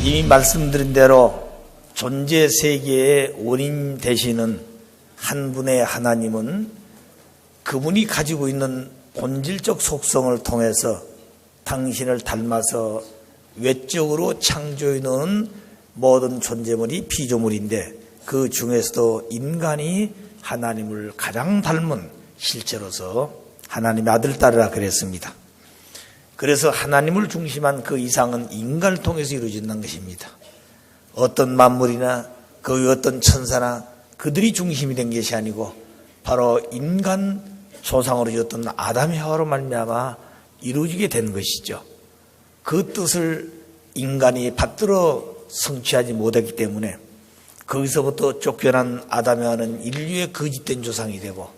이미 말씀드린 대로 존재 세계의 원인 되시는 한 분의 하나님은 그분이 가지고 있는 본질적 속성을 통해서 당신을 닮아서 외적으로 창조해 놓은 모든 존재물이 피조물인데 그 중에서도 인간이 하나님을 가장 닮은 실체로서 하나님의 아들, 딸이라 그랬습니다. 그래서 하나님을 중심한 그 이상은 인간을 통해서 이루어진다는 것입니다. 어떤 만물이나 그 어떤 천사나 그들이 중심이 된 것이 아니고 바로 인간 조상으로 지었던 아담 하와로 말미암아 이루어지게 된 것이죠. 그 뜻을 인간이 받들어 성취하지 못했기 때문에 거기서부터 쫓겨난 아담 하와는 인류의 거짓된 조상이 되고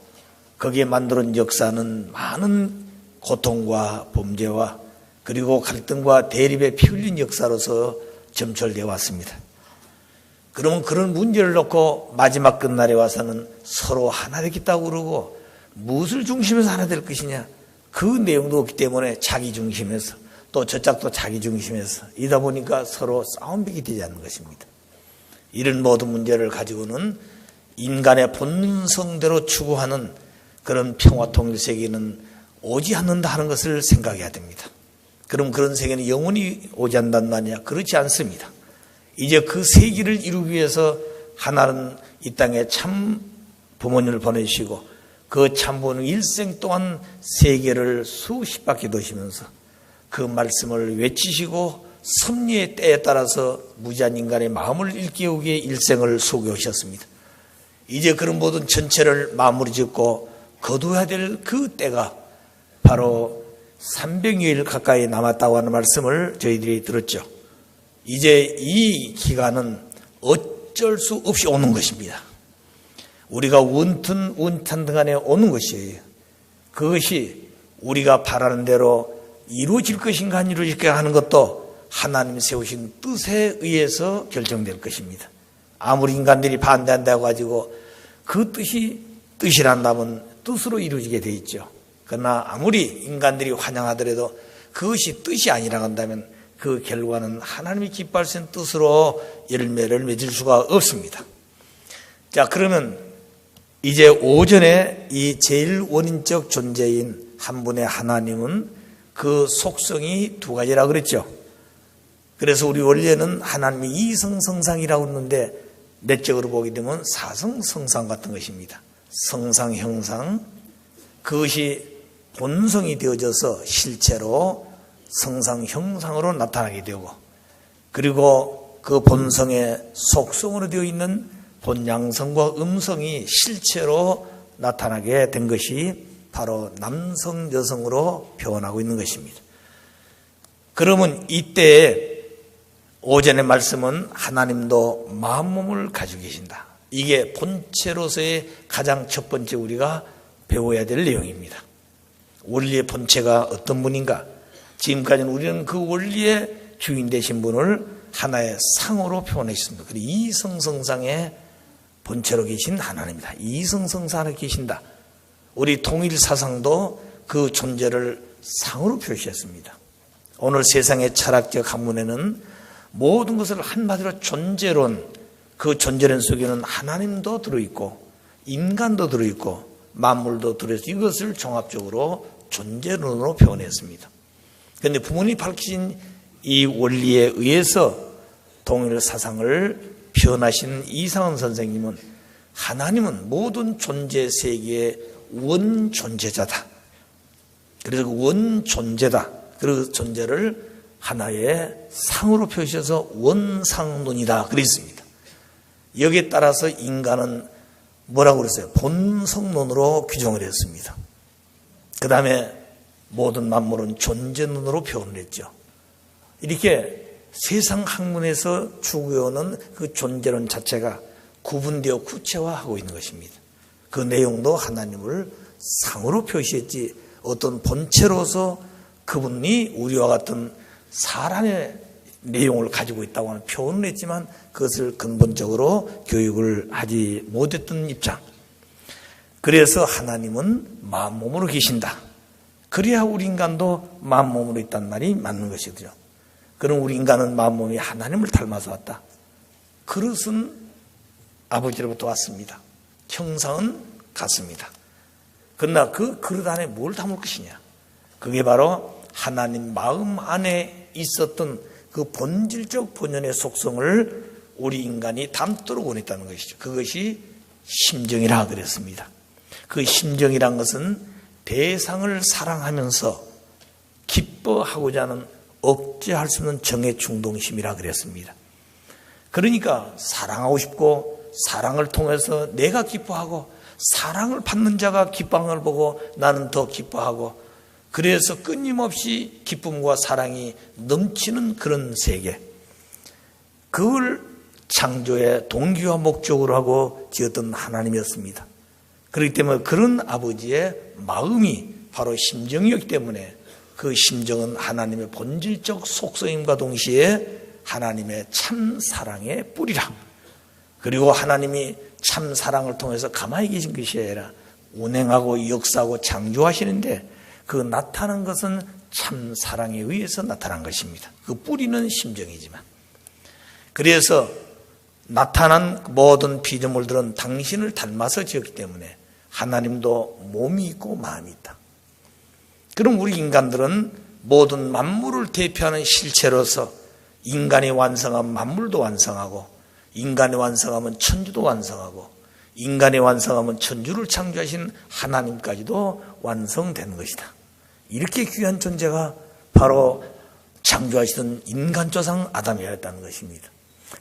거기에 만들어진 역사는 많은 고통과 범죄와 그리고 갈등과 대립의 피 흘린 역사로서 점철되어 왔습니다. 그러면 그런 문제를 놓고 마지막 끝날에 와서는 서로 하나 되겠다고 그러고 무엇을 중심에서 하나 될 것이냐 그 내용도 없기 때문에 자기 중심에서 또 저짝도 자기 중심에서 이다 보니까 서로 싸움벽이 되지 않는 것입니다. 이런 모든 문제를 가지고는 인간의 본성대로 추구하는 그런 평화 통일 세계는 오지 않는다 하는 것을 생각해야 됩니다. 그럼 그런 세계는 영원히 오지 않는단 말이냐? 그렇지 않습니다. 이제 그 세계를 이루기 위해서 하나는 이 땅에 참 부모님을 보내주시고 그 참 부모는 일생 동안 세계를 수십 바퀴 도시면서 그 말씀을 외치시고 섭리의 때에 따라서 무지한 인간의 마음을 일깨우기에 일생을 속여 오셨습니다. 이제 그런 모든 전체를 마무리 짓고 거둬야 될 그 때가 바로 300여일 가까이 남았다고 하는 말씀을 저희들이 들었죠. 이제 이 기간은 어쩔 수 없이 오는 것입니다. 우리가 원튼 원탄 오는 것이에요. 그것이 우리가 바라는 대로 이루어질 것인가 안 이루어질까 하는 것도 하나님이 세우신 뜻에 의해서 결정될 것입니다. 아무리 인간들이 반대한다고 가지고 그 뜻이 뜻이란다면 뜻으로 이루어지게 돼 있죠. 그러나 아무리 인간들이 환영하더라도 그것이 뜻이 아니라고 한다면 그 결과는 하나님이 기뻐하시는 뜻으로 열매를 맺을 수가 없습니다. 자, 그러면 이제 오전에 이 제일 원인적 존재인 한 분의 하나님은 그 속성이 두 가지라고 그랬죠. 그래서 우리 원래는 하나님이 이성성상이라고 했는데 내적으로 보게 되면 사성성상 같은 것입니다. 성상, 형상, 그것이 본성이 되어져서 실체로 성상, 형상으로 나타나게 되고 그리고 그 본성의 속성으로 되어 있는 본양성과 음성이 실체로 나타나게 된 것이 바로 남성, 여성으로 표현하고 있는 것입니다. 그러면 이때 오전의 말씀은 하나님도 마음 몸을 가지고 계신다. 이게 본체로서의 가장 첫 번째 우리가 배워야 될 내용입니다. 원리의 본체가 어떤 분인가? 지금까지는 우리는 그 원리의 주인 되신 분을 하나의 상으로 표현했습니다. 그리고 이성성상의 본체로 계신 하나님이다. 이성성상 안에 계신다. 우리 통일사상도 그 존재를 상으로 표시했습니다. 오늘 세상의 철학적 학문에는 모든 것을 한마디로 존재론, 그 존재론 속에는 하나님도 들어있고 인간도 들어있고 만물도 들어있고 이것을 종합적으로 존재론으로 표현했습니다. 그런데 부모님이 밝히신 이 원리에 의해서 통일사상을 표현하신 이상은 선생님은 하나님은 모든 존재 세계의 원존재자다. 그래서 원존재다. 그 존재를 하나의 상으로 표시해서 원상론이다 그랬습니다. 여기에 따라서 인간은 뭐라고 그랬어요? 본성론으로 규정을 했습니다. 그 다음에 모든 만물은 존재론으로 표현을 했죠. 이렇게 세상 학문에서 추구해오는 그 존재론 자체가 구분되어 구체화하고 있는 것입니다. 그 내용도 하나님을 상으로 표시했지 어떤 본체로서 그분이 우리와 같은 사람의 내용을 가지고 있다고 하는 표현을 했지만 그것을 근본적으로 교육을 하지 못했던 입장. 그래서 하나님은 마음 몸으로 계신다. 그래야 우리 인간도 마음 몸으로 있단 말이 맞는 것이죠. 그럼 우리 인간은 마음몸이 하나님을 닮아서 왔다. 그릇은 아버지로부터 왔습니다. 형상은 같습니다. 그러나 그 그릇 안에 뭘 담을 것이냐? 그게 바로 하나님 마음 안에 있었던 그 본질적 본연의 속성을 우리 인간이 담도록 원했다는 것이죠. 그것이 심정이라 그랬습니다. 그 심정이란 것은 대상을 사랑하면서 기뻐하고자 하는 억제할 수 없는 정의 충동심이라 그랬습니다. 그러니까 사랑하고 싶고 사랑을 통해서 내가 기뻐하고 사랑을 받는 자가 기뻐하는 걸 보고 나는 더 기뻐하고 그래서 끊임없이 기쁨과 사랑이 넘치는 그런 세계. 그걸 창조의 동기와 목적으로 하고 지었던 하나님이었습니다. 그렇기 때문에 그런 아버지의 마음이 바로 심정이었기 때문에 그 심정은 하나님의 본질적 속성임과 동시에 하나님의 참 사랑의 뿌리라. 그리고 하나님이 참 사랑을 통해서 가만히 계신 것이 아니라 운행하고 역사하고 창조하시는데 그 나타난 것은 참 사랑에 의해서 나타난 것입니다. 그 뿌리는 심정이지만. 그래서 나타난 모든 피조물들은 당신을 닮아서 지었기 때문에 하나님도 몸이 있고 마음이 있다. 그럼 우리 인간들은 모든 만물을 대표하는 실체로서 인간이 완성한 만물도 완성하고 인간이 완성하면 천주도 완성하고 인간이 완성하면 천주를 창조하신 하나님까지도 완성되는 것이다. 이렇게 귀한 존재가 바로 창조하시던 인간조상 아담이었다는 것입니다.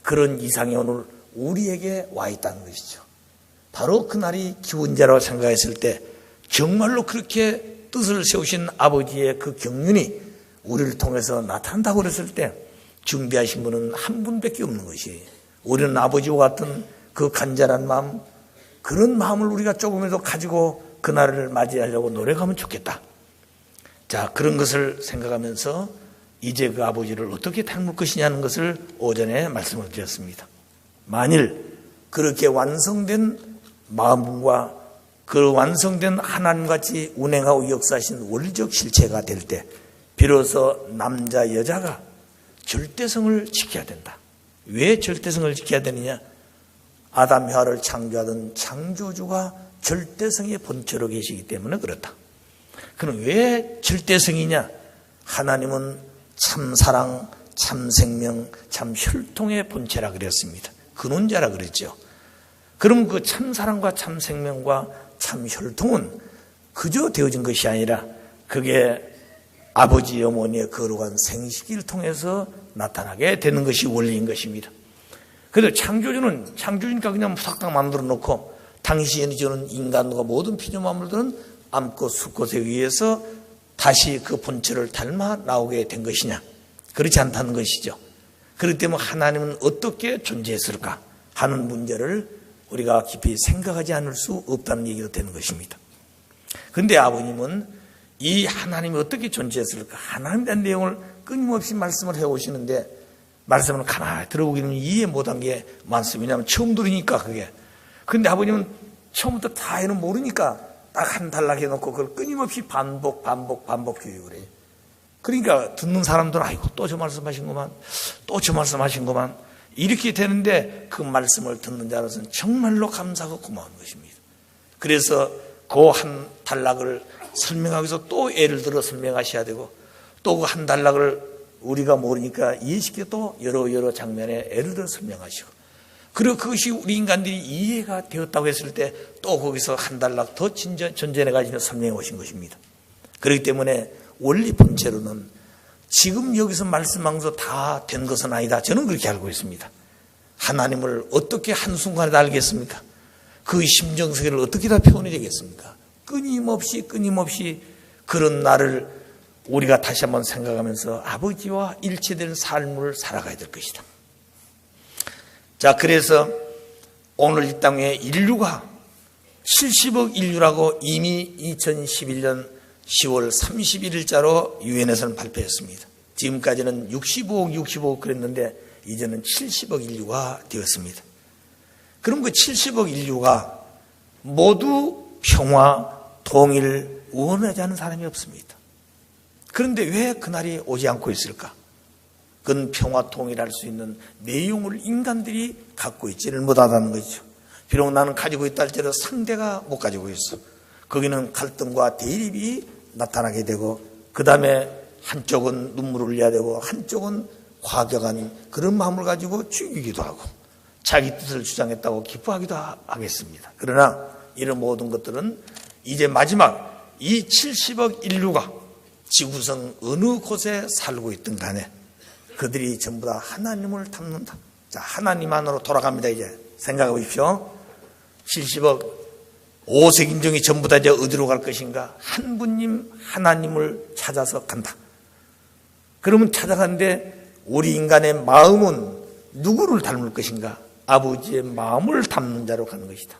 그런 이상이 오늘 우리에게 와 있다는 것이죠. 바로 그날이 기원제라고 생각했을 때 정말로 그렇게 뜻을 세우신 아버지의 그 경륜이 우리를 통해서 나타난다고 그랬을 때 준비하신 분은 한 분밖에 없는 것이 우리는 아버지와 같은 그 간절한 마음, 그런 마음을 우리가 조금이라도 가지고 그날을 맞이하려고 노력하면 좋겠다. 자, 그런 것을 생각하면서 이제 그 아버지를 어떻게 닮을 것이냐는 것을 오전에 말씀을 드렸습니다. 만일 그렇게 완성된 마음과 그 완성된 하나님같이 운행하고 역사하신 원리적 실체가 될 때 비로소 남자 여자가 절대성을 지켜야 된다. 왜 절대성을 지켜야 되느냐? 아담 혀를 창조하던 창조주가 절대성의 본체로 계시기 때문에 그렇다. 그럼 왜 절대성이냐? 하나님은 참 사랑, 참 생명, 참 혈통의 본체라 그랬습니다. 근원자라 그랬죠. 그럼 그 참 사랑과 참 생명과 참 혈통은 그저 되어진 것이 아니라 그게 아버지 어머니의 거룩한 생식을 통해서 나타나게 되는 것이 원리인 것입니다. 그래서 창조주니까 그냥 싹딱 만들어 놓고 당신이 주는 인간과 모든 피조물들은 암컷 수컷에 의해서 다시 그 본체를 닮아 나오게 된 것이냐? 그렇지 않다는 것이죠. 그렇기 때문에 하나님은 어떻게 존재했을까 하는 문제를 우리가 깊이 생각하지 않을 수 없다는 얘기가 되는 것입니다. 그런데 아버님은 이 하나님이 어떻게 존재했을까? 하나님에 대한 내용을 끊임없이 말씀을 해오시는데 말씀을 가만히 들어보기는 이해 못한 게 많습니다. 왜냐하면 처음 들으니까 그게. 그런데 아버님은 처음부터 다 해는 모르니까 딱 한 단락 해놓고 그걸 끊임없이 반복 교육을 해요. 그러니까 듣는 사람들은 아이고 또 저 말씀하신 것만 또 저 말씀하신 것만 이렇게 되는데 그 말씀을 듣는 자로서는 정말로 감사하고 고마운 것입니다. 그래서 그 한 단락을 설명하기 위해서 또 예를 들어 설명하셔야 되고 또 그 한 단락을 우리가 모르니까 이해시켜 또 여러 장면에 예를 들어 설명하시고 그리고 그것이 우리 인간들이 이해가 되었다고 했을 때 또 거기서 한 단락 더 전전해 가지고 설명해 오신 것입니다. 그렇기 때문에 원리 본체로는 지금 여기서 말씀하면서 다 된 것은 아니다. 저는 그렇게 알고 있습니다. 하나님을 어떻게 한순간에 다 알겠습니까? 그 심정세계를 어떻게 다 표현해 되겠습니까? 끊임없이 그런 날을 우리가 다시 한번 생각하면서 아버지와 일치된 삶을 살아가야 될 것이다. 자, 그래서 오늘 이 땅에 인류가 70억 인류라고 이미 2011년 10월 31일자로 유엔에서는 발표했습니다. 지금까지는 65억 그랬는데 이제는 70억 인류가 되었습니다. 그럼 그 70억 인류가 모두 평화, 통일, 원하지 않는 사람이 없습니다. 그런데 왜 그날이 오지 않고 있을까? 그건 평화 통일할 수 있는 내용을 인간들이 갖고 있지를 못하다는 거죠. 비록 나는 가지고 있다 할지라도 상대가 못 가지고 있어. 거기는 갈등과 대립이 나타나게 되고, 그 다음에 한쪽은 눈물을 흘려야 되고 한쪽은 과격한 그런 마음을 가지고 죽이기도 하고 자기 뜻을 주장했다고 기뻐하기도 하겠습니다. 그러나 이런 모든 것들은 이제 마지막 이 70억 인류가 지구상 어느 곳에 살고 있든 간에 그들이 전부 다 하나님을 닮는다. 자, 하나님 안으로 돌아갑니다. 이제 생각해 보십시오. 70억 5색인종이 전부 다 이제 어디로 갈 것인가? 한 분님 하나님을 찾아서 간다. 그러면 찾아가는데 우리 인간의 마음은 누구를 닮을 것인가? 아버지의 마음을 닮는 자로 가는 것이다.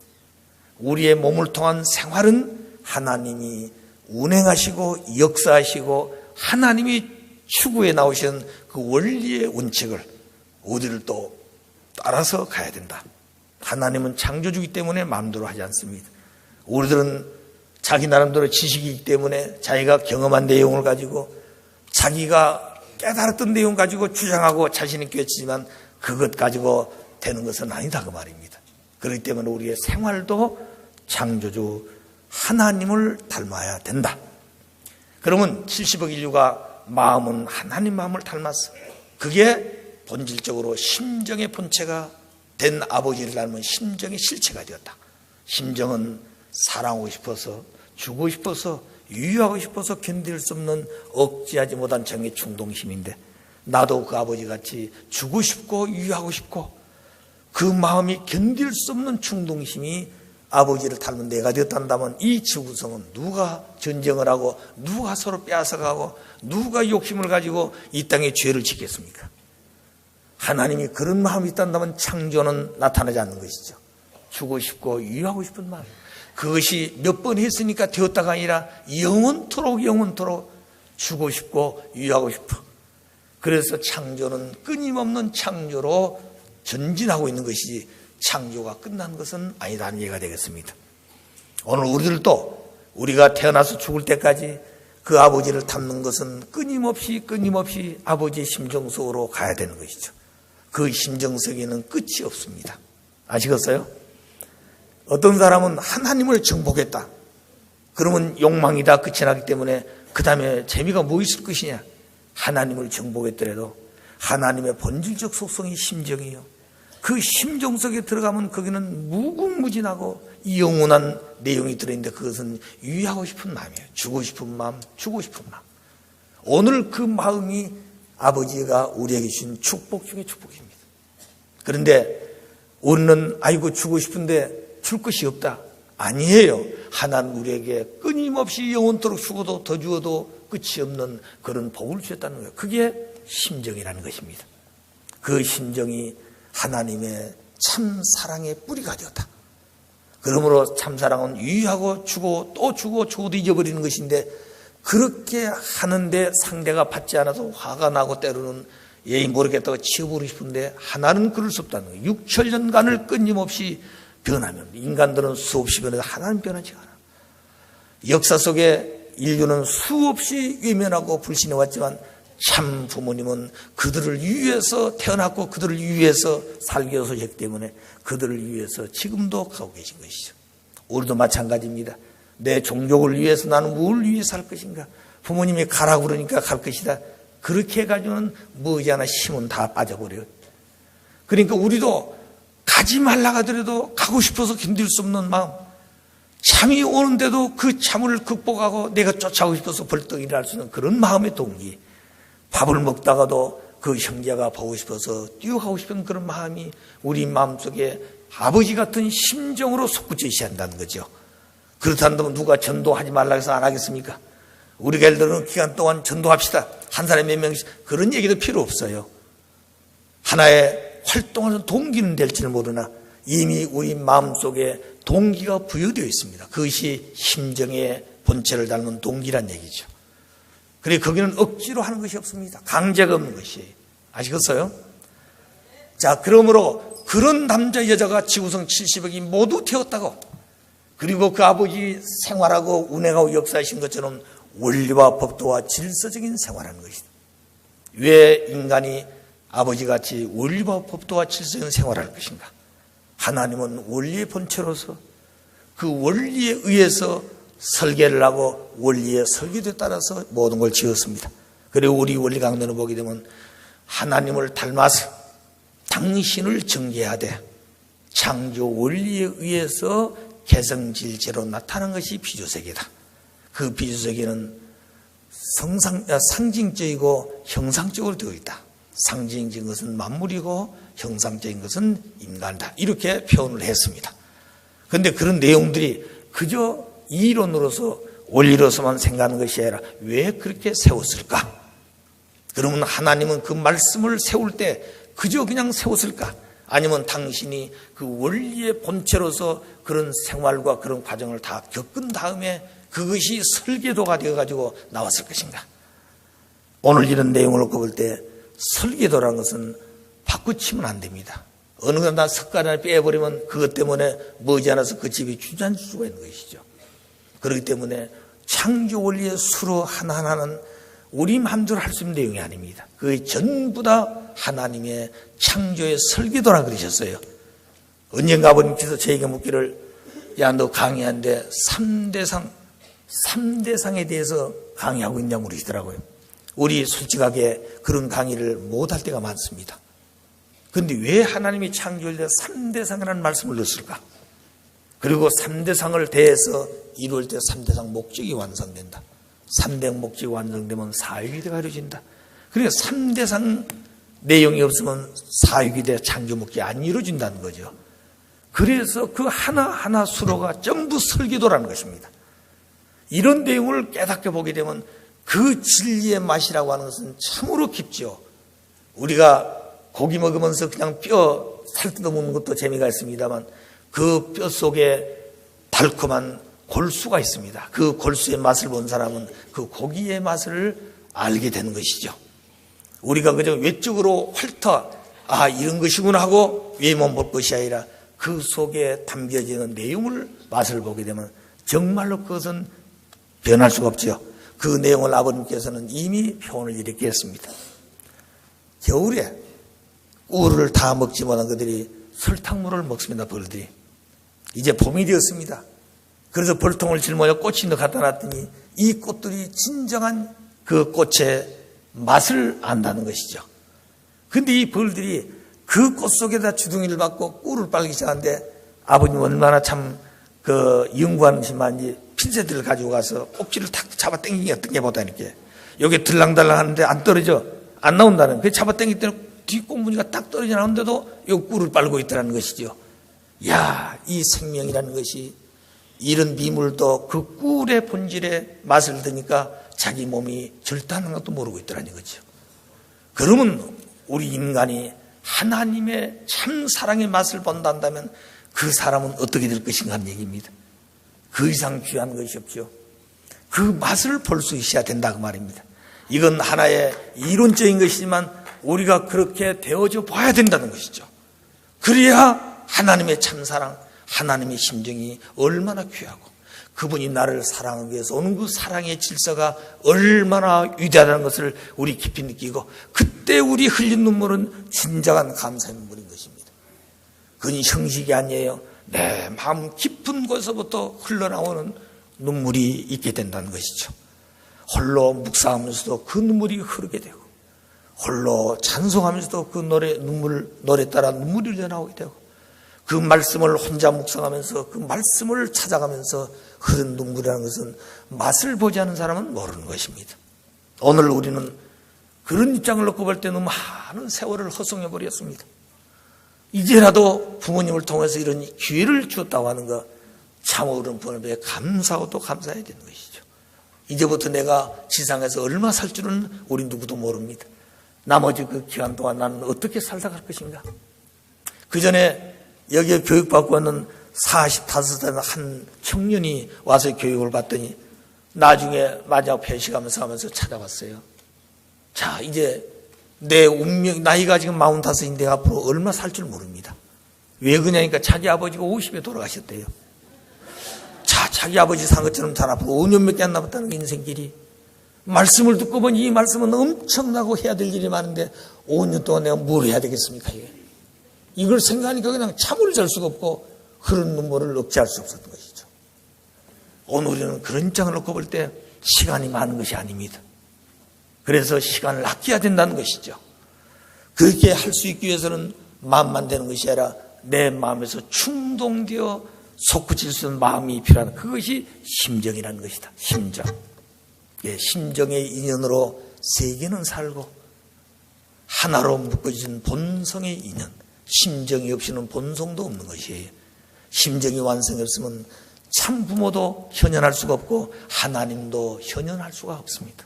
우리의 몸을 통한 생활은 하나님이 운행하시고 역사하시고 하나님이 추구해 나오신 그 원리의 원칙을 우리를 또 따라서 가야 된다. 하나님은 창조주이기 때문에 마음대로 하지 않습니다. 우리들은 자기 나름대로 지식이기 때문에 자기가 경험한 내용을 가지고 자기가 깨달았던 내용 가지고 주장하고 자신 있게 외치지만 그것 가지고 되는 것은 아니다 그 말입니다. 그렇기 때문에 우리의 생활도 창조주 하나님을 닮아야 된다. 그러면 70억 인류가 마음은 하나님 마음을 닮았어. 그게 본질적으로 심정의 본체가 된 아버지를 닮은 심정의 실체가 되었다. 심정은 사랑하고 싶어서 주고 싶어서 유유하고 싶어서 견딜 수 없는 억제하지 못한 정의 충동심인데 나도 그 아버지같이 주고 싶고 유유하고 싶고 그 마음이 견딜 수 없는 충동심이 아버지를 닮은 내가 되었단다면 이 지구성은 누가 전쟁을 하고 누가 서로 빼앗아가고 누가 욕심을 가지고 이 땅에 죄를 짓겠습니까? 하나님이 그런 마음이 있단다면 창조는 나타나지 않는 것이죠. 주고 싶고 유유하고 싶은 마음, 그것이 몇 번 했으니까 되었다가 아니라 영원토록 주고 싶고 유유하고 싶어. 그래서 창조는 끊임없는 창조로 전진하고 있는 것이지 창조가 끝난 것은 아니다는 얘기가 되겠습니다. 오늘 우리들도 우리가 태어나서 죽을 때까지 그 아버지를 닮는 것은 끊임없이 아버지의 심정 속으로 가야 되는 것이죠. 그 심정 속에는 끝이 없습니다. 아시겠어요? 어떤 사람은 하나님을 정복했다. 그러면 욕망이 다 끝이 나기 때문에 그 다음에 재미가 뭐 있을 것이냐. 하나님을 정복했더라도 하나님의 본질적 속성이 심정이에요. 그 심정 속에 들어가면 거기는 무궁무진하고 영원한 내용이 들어있는데 그것은 유의하고 싶은 마음이에요. 주고 싶은 마음. 오늘 그 마음이 아버지가 우리에게 주신 축복 중에 축복입니다. 그런데 우리는 아이고 주고 싶은데 줄 것이 없다. 아니에요. 하나님 우리에게 끊임없이 영원토록 주고도 더 주어도 끝이 없는 그런 복을 주셨다는 거예요. 그게 심정이라는 것입니다. 그 심정이 하나님의 참 사랑의 뿌리가 되었다. 그러므로 참 사랑은 유의하고 주고 또 주고 주고도 잊어버리는 것인데 그렇게 하는데 상대가 받지 않아서 화가 나고 때로는 예의 모르겠다고 치워버리고 싶은데 하나는 그럴 수 없다는 거예요. 6천년간을 끊임없이 변하면 인간들은 수없이 변해도 하나는 변하지 않아. 역사 속에 인류는 수없이 외면하고 불신해왔지만 참 부모님은 그들을 위해서 태어났고 그들을 위해서 살게 하셨기 때문에 그들을 위해서 지금도 가고 계신 것이죠. 우리도 마찬가지입니다. 내 종족을 위해서 나는 뭘 위해서 할 것인가. 부모님이 가라고 그러니까 갈 것이다. 그렇게 해가지고는 머지않아 힘은 다 빠져버려요. 그러니까 우리도 가지 말라 하더라도 가고 싶어서 견딜 수 없는 마음, 잠이 오는데도 그 잠을 극복하고 내가 쫓아가고 싶어서 벌떡 일어날 수 있는 그런 마음의 동기, 밥을 먹다가도 그 형제가 보고 싶어서 뛰어가고 싶은 그런 마음이 우리 마음속에 아버지 같은 심정으로 솟구쳐 있어야 한다는 거죠. 그렇다면 누가 전도하지 말라 해서 안 하겠습니까? 우리가 예를 들어 기간 동안 전도합시다. 한 사람에 몇 명씩 그런 얘기도 필요 없어요. 하나의 활동하는 동기는 될지는 모르나 이미 우리 마음속에 동기가 부여되어 있습니다. 그것이 심정의 본체를 닮은 동기란 얘기죠. 그래 거기는 억지로 하는 것이 없습니다. 강제가 없는 것이에요. 아시겠어요? 자, 그러므로 그런 남자 여자가 지구성 70억이 모두 되었다고, 그리고 그 아버지 생활하고 운행하고 역사하신 것처럼 원리와 법도와 질서적인 생활하는 것이다. 왜 인간이 아버지같이 원리와 법도와 질서인 생활할 것인가? 하나님은 원리의 본체로서 그 원리에 의해서 설계를 하고 원리의 설계도에 따라서 모든 걸 지었습니다. 그리고 우리 원리 강론을 보게 되면 하나님을 닮아서 당신을 정죄하되 창조 원리에 의해서 개성질제로 나타난 것이 비조세계다. 그 비조세계는 상징적이고 형상적으로 되어 있다. 상징적인 것은 만물이고 형상적인 것은 인간이다. 이렇게 표현을 했습니다. 그런데 그런 내용들이 그저 이론으로서 원리로서만 생각하는 것이 아니라 왜 그렇게 세웠을까? 그러면 하나님은 그 말씀을 세울 때 그저 그냥 세웠을까? 아니면 당신이 그 원리의 본체로서 그런 생활과 그런 과정을 다 겪은 다음에 그것이 설계도가 되어가지고 나왔을 것인가? 오늘 이런 내용을 놓고 볼 때 설계도라는 것은 바꾸치면 안 됩니다. 어느 날 석가래를 빼버리면 그것 때문에 머지않아서 그 집이 주저앉을 수가 있는 것이죠. 그렇기 때문에 창조 원리의 수로 하나하나는 우리 마음대로 할 수 있는 내용이 아닙니다. 그게 전부 다 하나님의 창조의 설계도라 그러셨어요. 언젠가 아버님께서 저에게 묻기를 야, 너 강의하는데 3대상에 대해서 강의하고 있냐고 그러시더라고요. 우리 솔직하게 그런 강의를 못할 때가 많습니다. 그런데 왜 하나님이 창조할 때 3대상이라는 말씀을 넣었을까? 그리고 3대상을 대해서 이루어질 때 3대상 목적이 완성된다. 3대 목적이 완성되면 사유기대가 이루어진다. 그러니까 3대상 내용이 없으면 사유기대 창조 목적이 안 이루어진다는 거죠. 그래서 그 하나하나 수로가 전부 설계도라는 것입니다. 이런 내용을 깨닫게 보게 되면 그 진리의 맛이라고 하는 것은 참으로 깊죠. 우리가 고기 먹으면서 그냥 뼈 살 뜯어 먹는 것도 재미가 있습니다만 그 뼈 속에 달콤한 골수가 있습니다. 그 골수의 맛을 본 사람은 그 고기의 맛을 알게 되는 것이죠. 우리가 그저 외적으로 훑어 이런 것이구나 하고 외모만 볼 것이 아니라 그 속에 담겨지는 내용을 맛을 보게 되면 정말로 그것은 변할 수가 없죠. 그 내용을 아버님께서는 이미 표현을 이렇게 했습니다. 겨울에 꿀을 다 먹지 못한 그들이 설탕물을 먹습니다. 벌들이. 이제 봄이 되었습니다. 그래서 벌통을 짊어져 꽃이 갖다 놨더니 이 꽃들이 진정한 그 꽃의 맛을 안다는 것이죠. 그런데 이 벌들이 그 꽃 속에다 주둥이를 받고 꿀을 빨기 시작하는데 아버님 얼마나 참 연구하는 심한지 핀셋을 가지고 가서 꼭지를 탁 잡아 당기기 어떤 게 보다니까 여기 들랑달랑 하는데 안 떨어져. 안 나온다는. 그 잡아 당길 때는 뒷공무니가 딱 떨어져 나오는데도 이 꿀을 빨고 있다는 것이죠. 야, 이 생명이라는 것이 이런 미물도 그 꿀의 본질의 맛을 드니까 자기 몸이 절단한 것도 모르고 있더라는 거죠. 그러면 우리 인간이 하나님의 참 사랑의 맛을 본다면 그 사람은 어떻게 될 것인가 하는 얘기입니다. 그 이상 귀한 것이 없죠. 그 맛을 볼 수 있어야 된다 그 말입니다. 이건 하나의 이론적인 것이지만 우리가 그렇게 되어져 봐야 된다는 것이죠. 그래야 하나님의 참사랑, 하나님의 심정이 얼마나 귀하고 그분이 나를 사랑하기 위해서 오는 그 사랑의 질서가 얼마나 위대하다는 것을 우리 깊이 느끼고 그때 우리 흘린 눈물은 진정한 감사의 눈물인 것입니다. 그건 형식이 아니에요. 내 마음 깊은 곳에서부터 흘러나오는 눈물이 있게 된다는 것이죠. 홀로 묵상하면서도 그 눈물이 흐르게 되고 홀로 찬송하면서도 그 노래 따라 눈물이 흘러나오게 되고 그 말씀을 혼자 묵상하면서 그 말씀을 찾아가면서 흐른 눈물이라는 것은 맛을 보지 않은 사람은 모르는 것입니다. 오늘 우리는 그런 입장을 놓고 볼 때 너무 많은 세월을 허송해 버렸습니다. 이제라도 부모님을 통해서 이런 기회를 주었다고 하는 것 참으로 부모님에 감사하고 또 감사해야 되는 것이죠. 이제부터 내가 지상에서 얼마 살 줄은 우리 누구도 모릅니다. 나머지 그 기간 동안 나는 어떻게 살다 갈 것인가. 그 전에 여기에 교육받고 있는 45살 한 청년이 와서 교육을 받더니 나중에 마지막 폐식하면서 하면서 찾아왔어요. 자, 이제 내 운명, 나이가 지금 45인데 앞으로 얼마 살 줄 모릅니다. 왜 그러냐니까 자기 아버지가 50에 돌아가셨대요. 자, 자기 아버지 산 것처럼 잘 앞으로 5년밖에 안 남았다는 게 인생길이. 말씀을 듣고 보니 이 말씀은 엄청나고 해야 될 일이 많은데 5년 동안 내가 뭘 해야 되겠습니까? 이걸 생각하니까 그냥 잠을 잘 수가 없고 흐르는 눈물을 억제할 수 없었던 것이죠. 오늘 우리는 그런 입장을 놓고 볼 때 시간이 많은 것이 아닙니다. 그래서 시간을 아껴야 된다는 것이죠. 그렇게 할 수 있기 위해서는 마음만 되는 것이 아니라 내 마음에서 충동되어 솟구칠 수 있는 마음이 필요한, 그것이 심정이라는 것이다. 심정. 심정의 인연으로 세계는 살고 하나로 묶어진 본성의 인연, 심정이 없이는 본성도 없는 것이에요. 심정이 완성이 없으면 참 부모도 현현할 수가 없고 하나님도 현현할 수가 없습니다.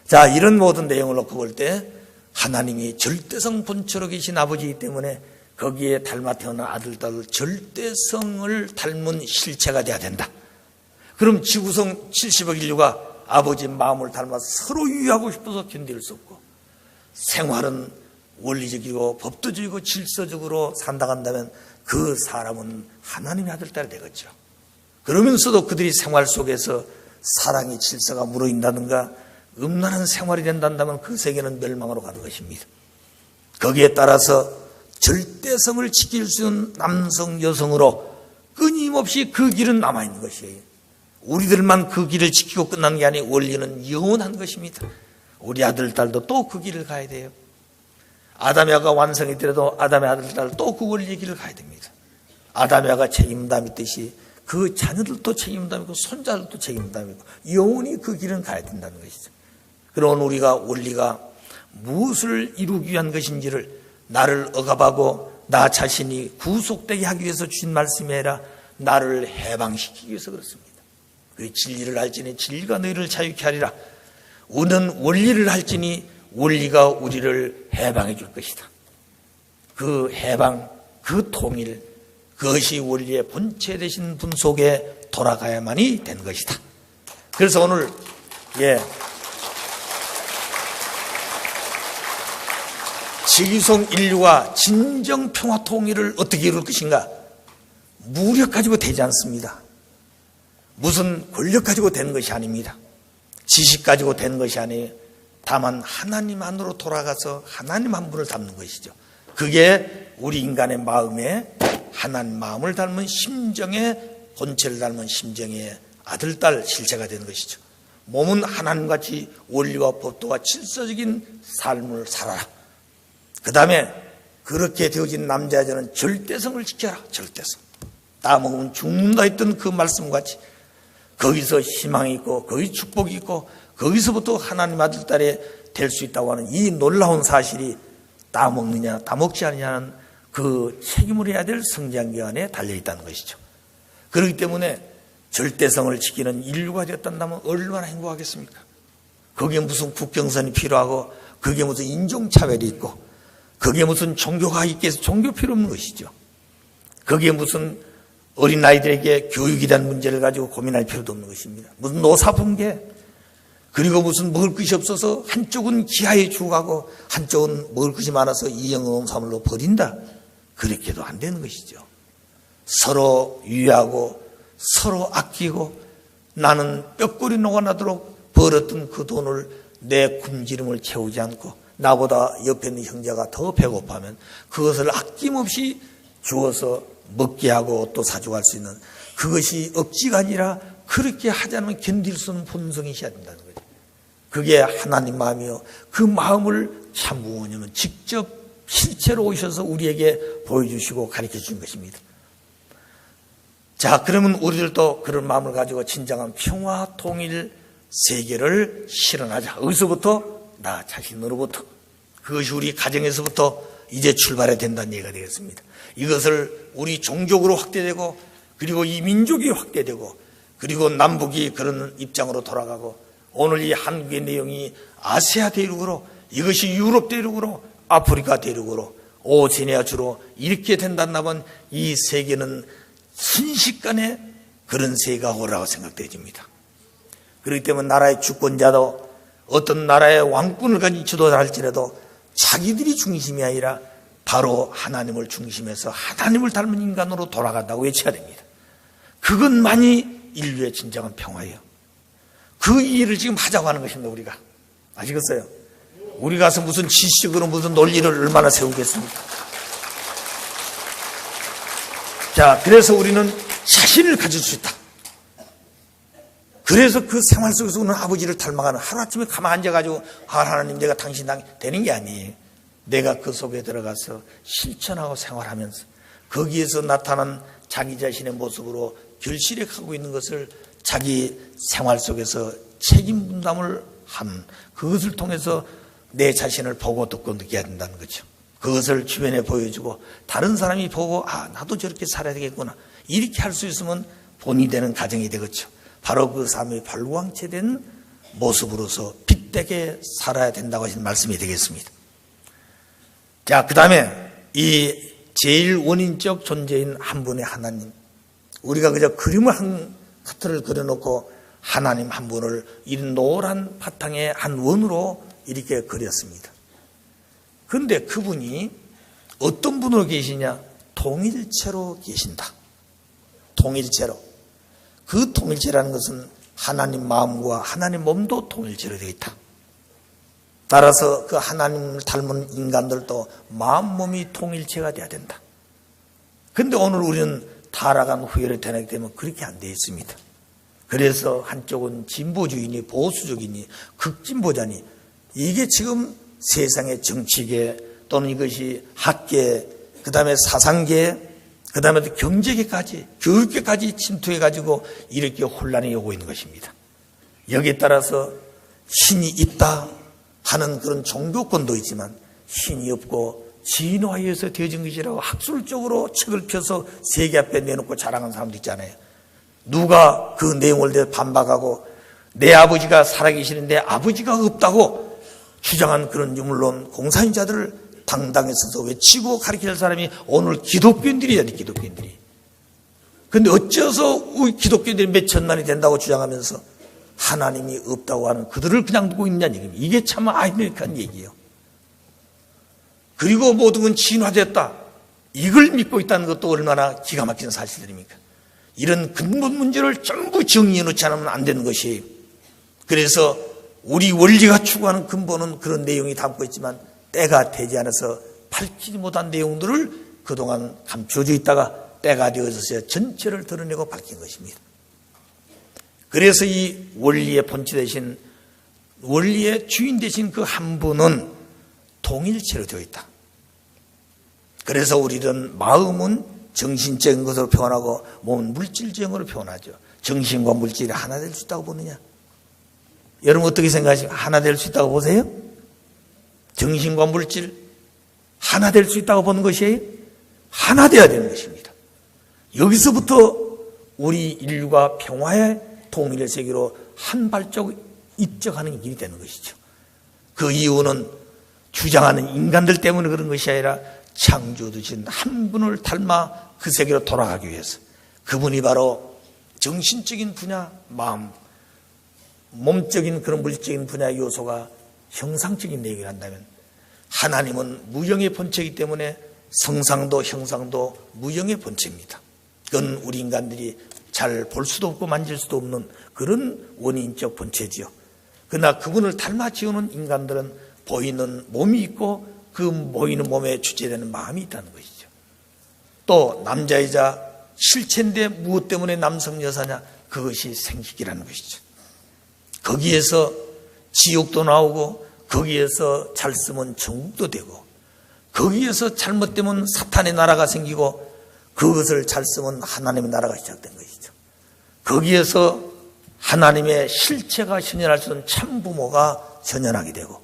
자, 이런 모든 내용을 놓고 볼 때 하나님이 절대성 본체로 계신 아버지이기 때문에 거기에 닮아 태어난 아들, 딸을 절대성을 닮은 실체가 돼야 된다. 그럼 지구성 70억 인류가 아버지 마음을 닮아서 서로 유의하고 싶어서 견딜 수 없고, 생활은 원리적이고 법도적이고 질서적으로 산다고 한다면 그 사람은 하나님의 아들, 딸이 되겠죠. 그러면서도 그들이 생활 속에서 사랑의 질서가 무너진다든가 음란한 생활이 된다면 그 세계는 멸망으로 가는 것입니다. 거기에 따라서 절대성을 지킬 수 있는 남성, 여성으로 끊임없이 그 길은 남아있는 것이에요. 우리들만 그 길을 지키고 끝나는 게 아니고 원리는 영원한 것입니다. 우리 아들, 딸도 또 그 길을 가야 돼요. 아담의 아가 완성했더라도 아담의 아들, 딸 또 그 원리의 길을 가야 됩니다. 아담의 아가 책임담이 있듯이 그 자녀들도 책임담이고 손자들도 책임담이고 영원히 그 길은 가야 된다는 것이죠. 그런 우리가 원리가 무엇을 이루기 위한 것인지를 나를 억압하고 나 자신이 구속되게 하기 위해서 주신 말씀이 아니라 나를 해방시키기 위해서 그렇습니다. 그 진리를 알지니 진리가 너희를 자유케 하리라. 우리는 원리를 알지니 원리가 우리를 해방해 줄 것이다. 그 해방, 그 통일, 그것이 원리의 본체 되신 분 속에 돌아가야만이 된 것이다. 그래서 오늘 지구성 인류가 진정 평화 통일을 어떻게 이룰 것인가? 무력 가지고 되지 않습니다. 무슨 권력 가지고 되는 것이 아닙니다. 지식 가지고 되는 것이 아니에요. 다만 하나님 안으로 돌아가서 하나님 한 분을 닮는 것이죠. 그게 우리 인간의 마음에 하나님 마음을 닮은 심정의 본체를 닮은 심정의 아들, 딸 실체가 되는 것이죠. 몸은 하나님같이 원리와 법도와 질서적인 삶을 살아라. 그 다음에 그렇게 되어진 남자, 여자는 절대성을 지켜라. 절대성. 따먹으면 죽는다 했던 그 말씀같이 거기서 희망이 있고 거기 축복이 있고 거기서부터 하나님 아들, 딸이 될 수 있다고 하는 이 놀라운 사실이 따먹느냐 따먹지 않느냐는 그 책임을 해야 될 성장기 안에 달려있다는 것이죠. 그렇기 때문에 절대성을 지키는 인류가 되었다면 얼마나 행복하겠습니까? 거기에 무슨 국경선이 필요하고 거기에 무슨 인종차별이 있고 거기에 무슨 종교가 있겠어? 종교 필요 없는 것이죠. 거기에 무슨 어린아이들에게 교육에 대한 문제를 가지고 고민할 필요도 없는 것입니다. 무슨 노사분계, 그리고 무슨 먹을 것이 없어서 한쪽은 기아에 죽어가고 한쪽은 먹을 것이 많아서 이영농사물로 버린다. 그렇게도 안 되는 것이죠. 서로 유의하고 서로 아끼고 나는 뼈골이 녹아나도록 벌었던 그 돈을 내 굶주림을 채우지 않고 나보다 옆에 있는 형제가 더 배고파하면 그것을 아낌없이 주어서 먹게 하고 또 사주갈 수 있는, 그것이 억지가 아니라 그렇게 하지 않으면 견딜 수 없는 본성이 있어야 된다는 거죠. 그게 하나님 마음이요. 그 마음을 참 무엇이냐면 직접 실체로 오셔서 우리에게 보여주시고 가르쳐 주신 것입니다. 자, 그러면 우리들도 그런 마음을 가지고 진정한 평화 통일 세계를 실현하자. 어디서부터? 나 자신으로부터. 그것이 우리 가정에서부터 이제 출발해야 된다는 얘기가 되겠습니다. 이것을 우리 종족으로 확대되고 그리고 이 민족이 확대되고 그리고 남북이 그런 입장으로 돌아가고 오늘 이 한국의 내용이 아시아 대륙으로, 이것이 유럽 대륙으로, 아프리카 대륙으로, 오세아니아주로 이렇게 된다면 이 세계는 순식간에 그런 세계가 오라고 생각되어집니다. 그렇기 때문에 나라의 주권자도 어떤 나라의 왕권을 가진 지도자 할지라도 자기들이 중심이 아니라 바로 하나님을 중심해서 하나님을 닮은 인간으로 돌아간다고 외쳐야 됩니다. 그것만이 인류의 진정한 평화예요. 그 일을 지금 하자고 하는 것입니다. 우리가 아시겠어요? 우리 가서 무슨 지식으로 무슨 논리를 얼마나 세우겠습니까? 자, 그래서 우리는 자신을 가질 수 있다. 그래서 그 생활 속에서 우리는 아버지를 닮아가는, 하루아침에 가만 앉아가지고 하나님 내가 당신 되는 게 아니에요. 내가 그 속에 들어가서 실천하고 생활하면서 거기에서 나타난 자기 자신의 모습으로 결실해가고 있는 것을 자기 생활 속에서 책임 분담을 하는, 그것을 통해서 내 자신을 보고 듣고 느껴야 된다는 거죠. 그것을 주변에 보여주고 다른 사람이 보고 나도 저렇게 살아야 되겠구나, 이렇게 할 수 있으면 본이 되는 가정이 되겠죠. 바로 그 삶의 발광체된 모습으로서 빛되게 살아야 된다고 하신 말씀이 되겠습니다. 자, 그 다음에 이 제일 원인적 존재인 한 분의 하나님, 우리가 그저 그림을 한 카트를 그려놓고 하나님 한 분을 이 노란 바탕의 한 원으로 이렇게 그렸습니다. 그런데 그분이 어떤 분으로 계시냐? 통일체로 계신다. 통일체로. 그 통일체라는 것은 하나님 마음과 하나님 몸도 통일체로 되어 있다. 따라서 그 하나님을 닮은 인간들도 마음 몸이 통일체가 돼야 된다. 그런데 오늘 우리는 타락한 후회를 태어나기 때문에 그렇게 안 되어 있습니다. 그래서 한쪽은 진보주의니 보수적이니 극진보자니, 이게 지금 세상의 정치계 또는 이것이 학계, 그 다음에 사상계, 그 다음에 경제계까지, 교육계까지 침투해가지고 이렇게 혼란이 오고 있는 것입니다. 여기에 따라서 신이 있다 하는 그런 종교권도 있지만 신이 없고 진화에 의해서 되어진 것이라고 학술적으로 책을 펴서 세계 앞에 내놓고 자랑하는 사람도 있잖아요. 누가 그 내용을 반박하고 내 아버지가 살아계시는데 아버지가 없다고 주장한 그런 유물론 공산주의자들을 당당히 서서 외치고 가르칠 사람이 오늘 기독교인들이야, 기독교인들이. 그런데 어째서 우리 기독교인들이 몇 천만이 된다고 주장하면서 하나님이 없다고 하는 그들을 그냥 두고 있냐는 얘기입니다. 이게 참 아이러니한 얘기예요. 그리고 모든 건 진화됐다, 이걸 믿고 있다는 것도 얼마나 기가 막힌 사실들입니까? 이런 근본 문제를 전부 정리해 놓지 않으면 안 되는 것이에요. 그래서 우리 원리가 추구하는 근본은 그런 내용이 담고 있지만 때가 되지 않아서 밝히지 못한 내용들을 그동안 감춰져 있다가 때가 되어서야 전체를 드러내고 밝힌 것입니다. 그래서 이 원리의 본체 대신, 원리의 주인 대신 그 한 분은 통일체로 되어 있다. 그래서 우리는 마음은 정신적인 것으로 표현하고 몸은 물질적인 것으로 표현하죠. 정신과 물질이 하나 될 수 있다고 보느냐? 여러분 어떻게 생각하십니까? 하나 될 수 있다고 보세요? 정신과 물질 하나 될 수 있다고 보는 것이에요? 하나 되어야 되는 것입니다. 여기서부터 우리 인류가 평화의 통일의 세계로 한 발짝 입적하는 길이 되는 것이죠. 그 이유는 주장하는 인간들 때문에 그런 것이 아니라 창조주신 한 분을 닮아 그 세계로 돌아가기 위해서, 그분이 바로 정신적인 분야, 마음, 몸적인 그런 물질적인 분야 요소가 형상적인 내용을 한다면, 하나님은 무형의 본체이기 때문에 성상도 형상도 무형의 본체입니다. 그건 우리 인간들이 잘 볼 수도 없고 만질 수도 없는 그런 원인적 본체지요. 그러나 그분을 닮아 지우는 인간들은 보이는 몸이 있고 그 보이는 몸에 주체되는 마음이 있다는 것이죠. 또 남자이자 실체인데 무엇 때문에 남성 여사냐? 그것이 생식이라는 것이죠. 거기에서 지옥도 나오고 거기에서 잘 쓰면 천국도 되고 거기에서 잘못되면 사탄의 나라가 생기고 그것을 잘 쓰면 하나님의 나라가 시작된 것이죠. 거기에서 하나님의 실체가 현현할 수 있는 참부모가 현현하게 되고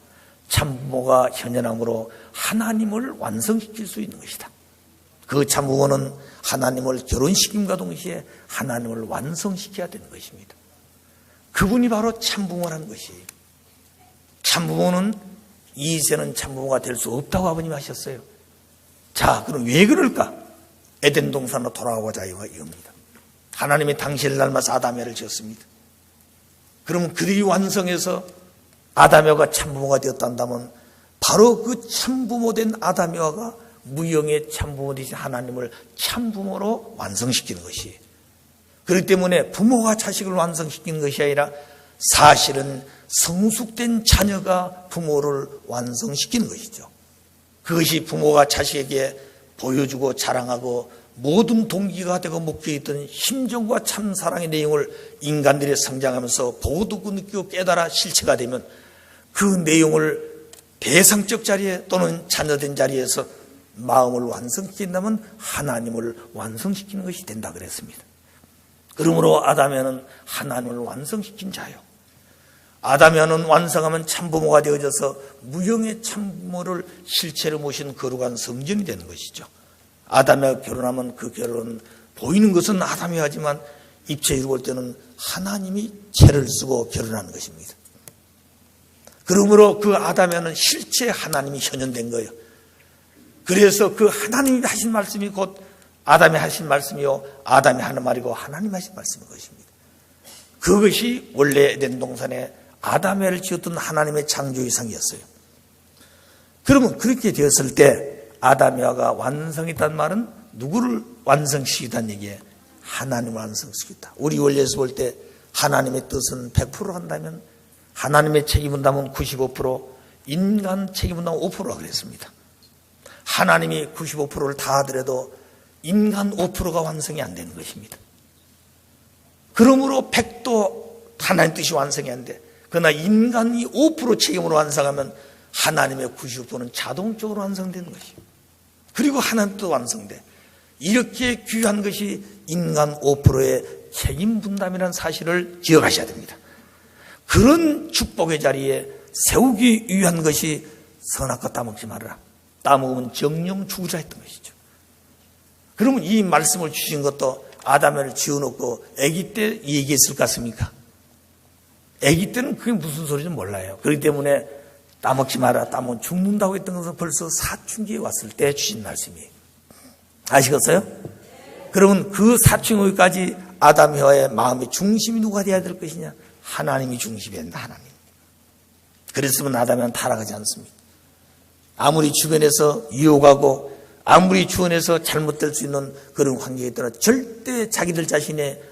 참부모가 현현함으로 하나님을 완성시킬 수 있는 것이다. 그 참부모는 하나님을 결혼시킴과 동시에 하나님을 완성시켜야 되는 것입니다. 그분이 바로 참부모라는 것이에요. 참부모는 이세는 참부모가 될 수 없다고 아버님이 하셨어요. 자, 그럼 왜 그럴까? 에덴 동산으로 돌아가고자 이겁니다. 하나님이 당신을 닮아서 아담에를 지었습니다. 그러면 그들이 완성해서 아담에가 참부모가 되었단다면 바로 그 참부모된 아담에가 무형의 참부모 되신 하나님을 참부모로 완성시키는 것이에요. 그렇기 때문에 부모가 자식을 완성시키는 것이 아니라 사실은 성숙된 자녀가 부모를 완성시키는 것이죠. 그것이 부모가 자식에게 보여주고 자랑하고 모든 동기가 되고 목표했던 심정과 참사랑의 내용을 인간들이 성장하면서 보고 듣고 느끼고 깨달아 실체가 되면 그 내용을 대상적 자리에 또는 자녀된 자리에서 마음을 완성시킨다면 하나님을 완성시키는 것이 된다 그랬습니다. 그러므로 아담에는 하나님을 완성시킨 자요. 아담에는 완성하면 참부모가 되어져서 무형의 참부모를 실체로 모신 거룩한 성전이 되는 것이죠. 아담과 결혼하면 그 결혼은 보이는 것은 아담이 하지만 입체 이루어 볼 때는 하나님이 채를 쓰고 결혼하는 것입니다. 그러므로 그 아담에는 실체 하나님이 현현된 거예요. 그래서 그 하나님이 하신 말씀이 곧 아담이 하신 말씀이요 아담이 하는 말이고 하나님이 하신 말씀인 것입니다. 그것이 원래 에덴 동산에 아담을 지었던 하나님의 창조 이상이었어요. 그러면 그렇게 되었을 때 아담이가 완성했다는 말은 누구를 완성시키다는 얘기예요? 하나님을 완성시켰다. 우리 원리에서 볼 때 하나님의 뜻은 100% 한다면 하나님의 책임은 담은 95%, 인간 책임은 담은 5%라 그랬습니다. 하나님이 95%를 다 하더라도 인간 5%가 완성이 안 되는 것입니다. 그러므로 100도 하나님 뜻이 완성이 안 돼. 그러나 인간이 5% 책임으로 완성하면 하나님의 95%는 자동적으로 완성되는 것이에요. 그리고 하나님도 완성돼. 이렇게 귀한 것이 인간 5%의 책임 분담이라는 사실을 기억하셔야 됩니다. 그런 축복의 자리에 세우기 위한 것이 선악과 따먹지 말아라. 따먹으면 정령 죽으라 했던 것이죠. 그러면 이 말씀을 주신 것도 아담을 지어놓고 아기 때 얘기했을 것 같습니까? 아기 때는 그게 무슨 소리인지 몰라요. 그렇기 때문에 따먹지 마라, 따먹으면 죽는다고 했던 것은 벌써 사춘기에 왔을 때 주신 말씀이에요. 아시겠어요? 그러면 그 사춘기까지 아담 혀의 마음의 중심이 누가 되어야 될 것이냐? 하나님이 중심이 된다. 하나님. 그랬으면 아담은 타락하지 않습니다. 아무리 주변에서 유혹하고 아무리 주변에서 잘못될 수 있는 그런 환경에 있더라 절대 자기들 자신의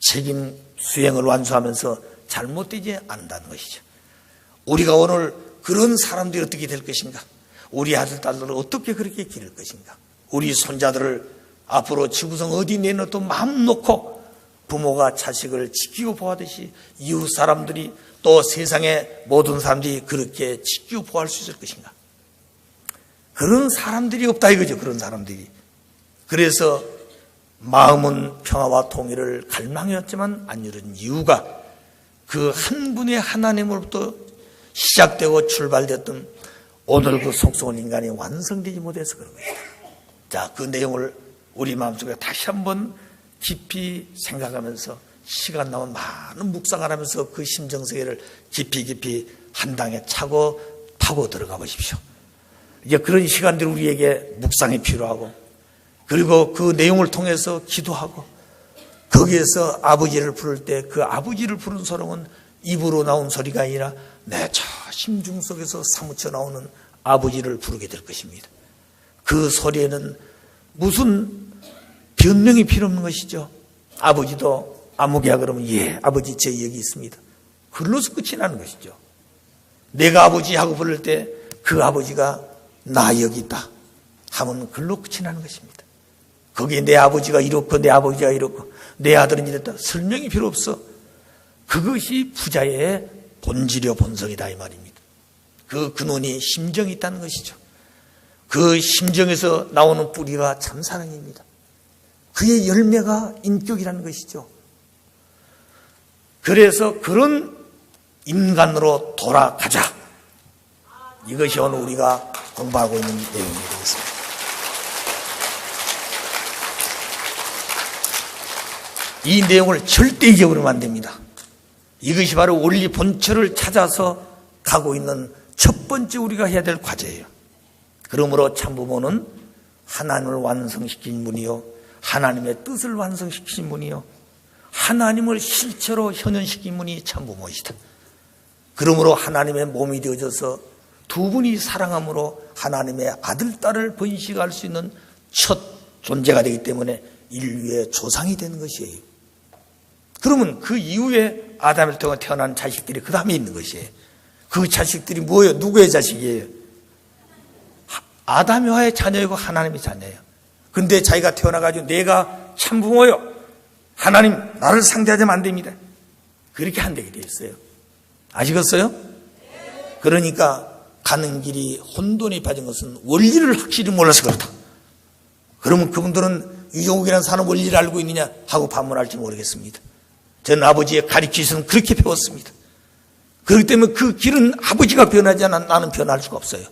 책임 수행을 완수하면서 잘못되지 않는다는 것이죠. 우리가 오늘 그런 사람들이 어떻게 될 것인가? 우리 아들, 딸들을 어떻게 그렇게 기를 것인가? 우리 손자들을 앞으로 지구상 어디 내놔도 마음 놓고 부모가 자식을 지키고 보호하듯이 이웃 사람들이 또 세상의 모든 사람들이 그렇게 지키고 보호할 수 있을 것인가? 그런 사람들이 없다 이거죠. 그런 사람들이. 그래서 마음은 평화와 통일을 갈망했지만 안 이룬 이유가 그 한 분의 하나님으로부터 시작되고 출발됐던 오늘 그 속성은 인간이 완성되지 못해서 그런 것이다. 자, 그 내용을 우리 마음속에 다시 한번 깊이 생각하면서 시간 나면 많은 묵상을 하면서 그 심정세계를 깊이 한 당에 차고 파고 들어가 보십시오. 이제 그런 시간들이 우리에게 묵상이 필요하고 그리고 그 내용을 통해서 기도하고 거기에서 아버지를 부를 때 그 아버지를 부른 소리는 입으로 나온 소리가 아니라 내 심중 속에서 사무쳐 나오는 아버지를 부르게 될 것입니다. 그 소리에는 무슨 변명이 필요 없는 것이죠. 아버지도 아무개야 그러면 예 아버지 제 여기 있습니다. 그걸로서 끝이 나는 것이죠. 내가 아버지 하고 부를 때 그 아버지가 나 여기 있다 하면 그걸로 끝이 나는 것입니다. 거기에 내 아버지가 이렇고 내 아버지가 이렇고 내 아들은 이랬다 설명이 필요 없어. 그것이 부자의 본질이요 본성이다 이 말입니다. 그 근원이 심정이 있다는 것이죠. 그 심정에서 나오는 뿌리가 참 사랑입니다. 그의 열매가 인격이라는 것이죠. 그래서 그런 인간으로 돌아가자. 이것이 오늘 우리가 공부하고 있는 내용이 되겠습니다. 이 내용을 절대 잊어버리면 안 됩니다. 이것이 바로 원리 본처를 찾아서 가고 있는 첫 번째 우리가 해야 될 과제예요. 그러므로 참부모는 하나님을 완성시킨 분이요 하나님의 뜻을 완성시킨 분이요 하나님을 실체로 현현시킨 분이 참부모이시다. 그러므로 하나님의 몸이 되어져서 두 분이 사랑함으로 하나님의 아들, 딸을 번식할 수 있는 첫 존재가 되기 때문에 인류의 조상이 되는 것이에요. 그러면 그 이후에 아담을 통해 태어난 자식들이 그 다음에 있는 것이에요. 그 자식들이 뭐예요? 누구의 자식이에요? 아담의 자녀이고 하나님의 자녀예요. 근데 자기가 태어나가지고 내가 참부모요, 하나님 나를 상대하자면 안 됩니다, 그렇게 한다게 되어 있어요. 아시겠어요? 그러니까 가는 길이 혼돈에 빠진 것은 원리를 확실히 몰라서 그렇다. 그러면 그분들은 유종욱이라는 사람 원리를 알고 있느냐 하고 반문할지 모르겠습니다. 저는 아버지의 가르치시는 그렇게 배웠습니다. 그렇기 때문에 그 길은 아버지가 변하지 않아 나는 변할 수가 없어요.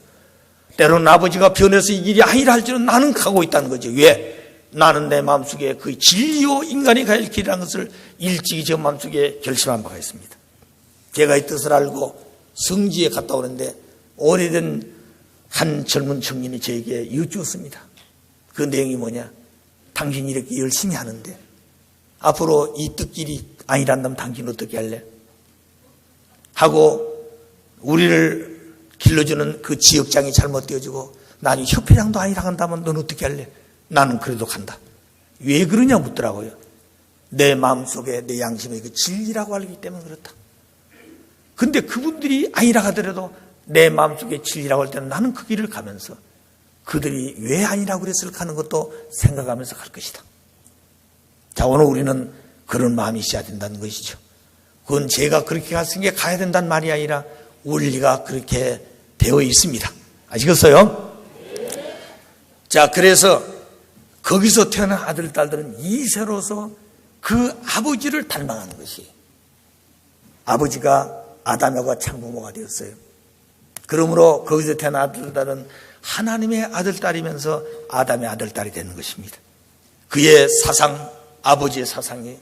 때로는 아버지가 변해서 이 길이 아니라 할지는 나는 가고 있다는 거죠. 왜? 나는 내 마음속에 그 진리요 인간이 갈 길이라는 것을 일찍이 저 마음속에 결심한 바가 있습니다. 제가 이 뜻을 알고 성지에 갔다 오는데 오래된 한 젊은 청년이 저에게 여쭈었습니다. 그 내용이 뭐냐? 당신이 이렇게 열심히 하는데 앞으로 이 뜻길이 아니란다면 당신 어떻게 할래? 하고 우리를 길러주는 그 지역장이 잘못되어지고 나는 협회장도 아니라 한다면 넌 어떻게 할래? 나는 그래도 간다. 왜 그러냐 묻더라고요. 내 마음속에 내 양심의 그 진리라고 알기 때문에 그렇다. 근데 그분들이 아니라 하더라도 내 마음속에 진리라고 할 때는 나는 그 길을 가면서 그들이 왜 아니라고 그랬을까 하는 것도 생각하면서 갈 것이다. 자, 오늘 우리는 그런 마음이 있어야 된다는 것이죠. 그건 제가 그렇게 갔으니까 가야 된다는 말이 아니라 원리가 그렇게 되어 있습니다. 아시겠어요? 자, 그래서 거기서 태어난 아들, 딸들은 이세로서 그 아버지를 닮아가는 것이, 아버지가 아담과 참부모가 되었어요. 그러므로 거기서 태어난 아들, 딸은 하나님의 아들, 딸이면서 아담의 아들, 딸이 되는 것입니다. 그의 사상, 아버지의 사상이,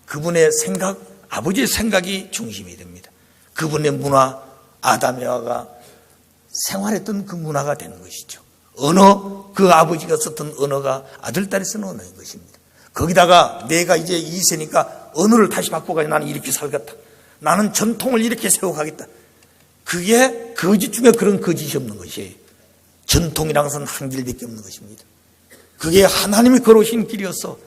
그분의 생각, 아버지의 생각이 중심이 됩니다. 그분의 문화, 아담과 생활했던 그 문화가 되는 것이죠. 언어, 그 아버지가 썼던 언어가 아들, 딸이 쓰는 언어인 것입니다. 거기다가 내가 이제 2세니까 언어를 다시 바꿔가지고 나는 이렇게 살겠다, 나는 전통을 이렇게 세워가겠다. 그게 거짓 중에 그런 거짓이 없는 것이에요. 전통이라는 것은 한 길밖에 없는 것입니다. 그게 하나님이 걸어오신 길이었어.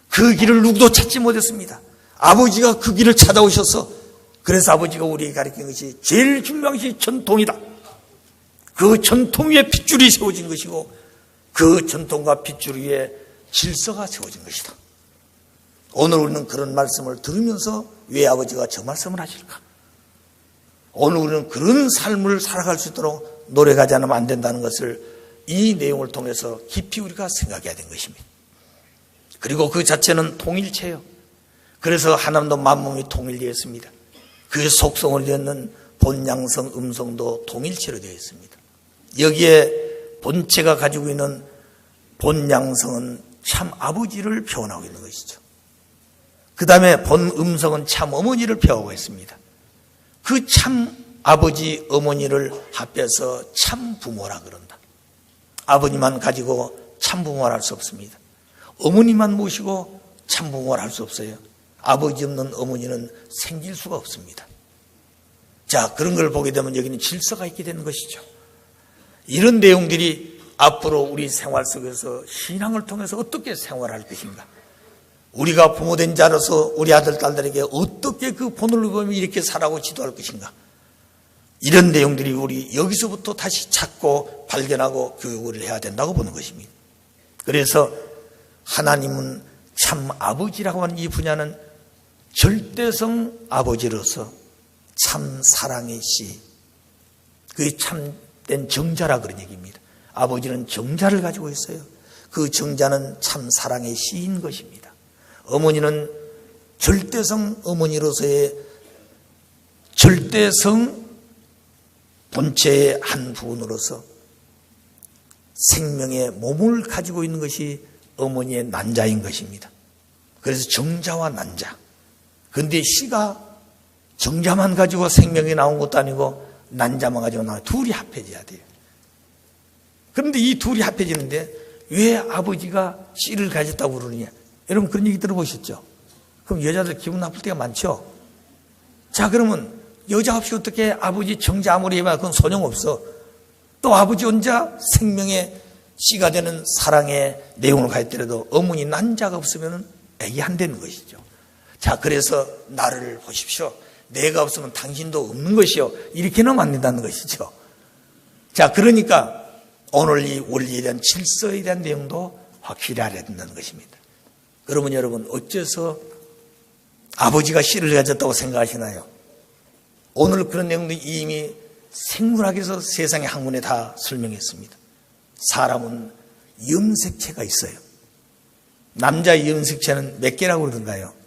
그 길을 누구도 찾지 못했습니다. 아버지가 그 길을 찾아오셔서, 그래서 아버지가 우리에게 가르친 것이 제일 중요한 것이 전통이다. 그 전통 위에 핏줄이 세워진 것이고 그 전통과 핏줄 위에 질서가 세워진 것이다. 오늘 우리는 그런 말씀을 들으면서 왜 아버지가 저 말씀을 하실까? 오늘 우리는 그런 삶을 살아갈 수 있도록 노력하지 않으면 안 된다는 것을 이 내용을 통해서 깊이 우리가 생각해야 되는 것입니다. 그리고 그 자체는 통일체예요. 그래서 하나님도 만물이 통일되어 있습니다. 그 속성으로 되어 있는 본양성, 음성도 통일체로 되어 있습니다. 여기에 본체가 가지고 있는 본양성은 참 아버지를 표현하고 있는 것이죠. 그 다음에 본음성은 참 어머니를 표하고 있습니다. 그 참 아버지, 어머니를 합해서 참 부모라 그런다. 아버님만 가지고 참 부모를 할 수 없습니다. 어머니만 모시고 참 부모를 할 수 없어요. 아버지 없는 어머니는 생길 수가 없습니다. 자, 그런 걸 보게 되면 여기는 질서가 있게 되는 것이죠. 이런 내용들이 앞으로 우리 생활 속에서 신앙을 통해서 어떻게 생활할 것인가, 우리가 부모된 자로서 우리 아들, 딸들에게 어떻게 그 본을 보면 이렇게 살아고 지도할 것인가, 이런 내용들이 우리 여기서부터 다시 찾고 발견하고 교육을 해야 된다고 보는 것입니다. 그래서 하나님은 참 아버지라고 하는 이 분야는 절대성 아버지로서 참 사랑의 씨, 그게 참된 정자라 그런 얘기입니다. 아버지는 정자를 가지고 있어요. 그 정자는 참 사랑의 씨인 것입니다. 어머니는 절대성 어머니로서의 절대성 본체의 한 부분으로서 생명의 몸을 가지고 있는 것이 어머니의 난자인 것입니다. 그래서 정자와 난자. 그런데 씨가 정자만 가지고 생명이 나온 것도 아니고 난자만 가지고 나와, 둘이 합해져야 돼요. 그런데 이 둘이 합해지는데 왜 아버지가 씨를 가졌다고 그러느냐? 여러분 그런 얘기 들어보셨죠? 그럼 여자들 기분 나쁠 때가 많죠? 자, 그러면 여자 없이 어떻게 아버지 정자 아무리 해봐야 그건 소용없어. 또 아버지 혼자 생명의 씨가 되는 사랑의 내용을 가졌더라도 어머니 난자가 없으면 애기 안 되는 것이죠. 자, 그래서 나를 보십시오. 내가 없으면 당신도 없는 것이요. 이렇게는 안 된다는 것이죠. 자, 그러니까 오늘 이 원리에 대한 질서에 대한 내용도 확실히 알아야 된다는 것입니다. 그러면 여러분, 어째서 아버지가 씨를 가졌다고 생각하시나요? 오늘 그런 내용도 이미 생물학에서 세상의 학문에 다 설명했습니다. 사람은 염색체가 있어요. 남자의 염색체는 몇 개라고 그러던가요?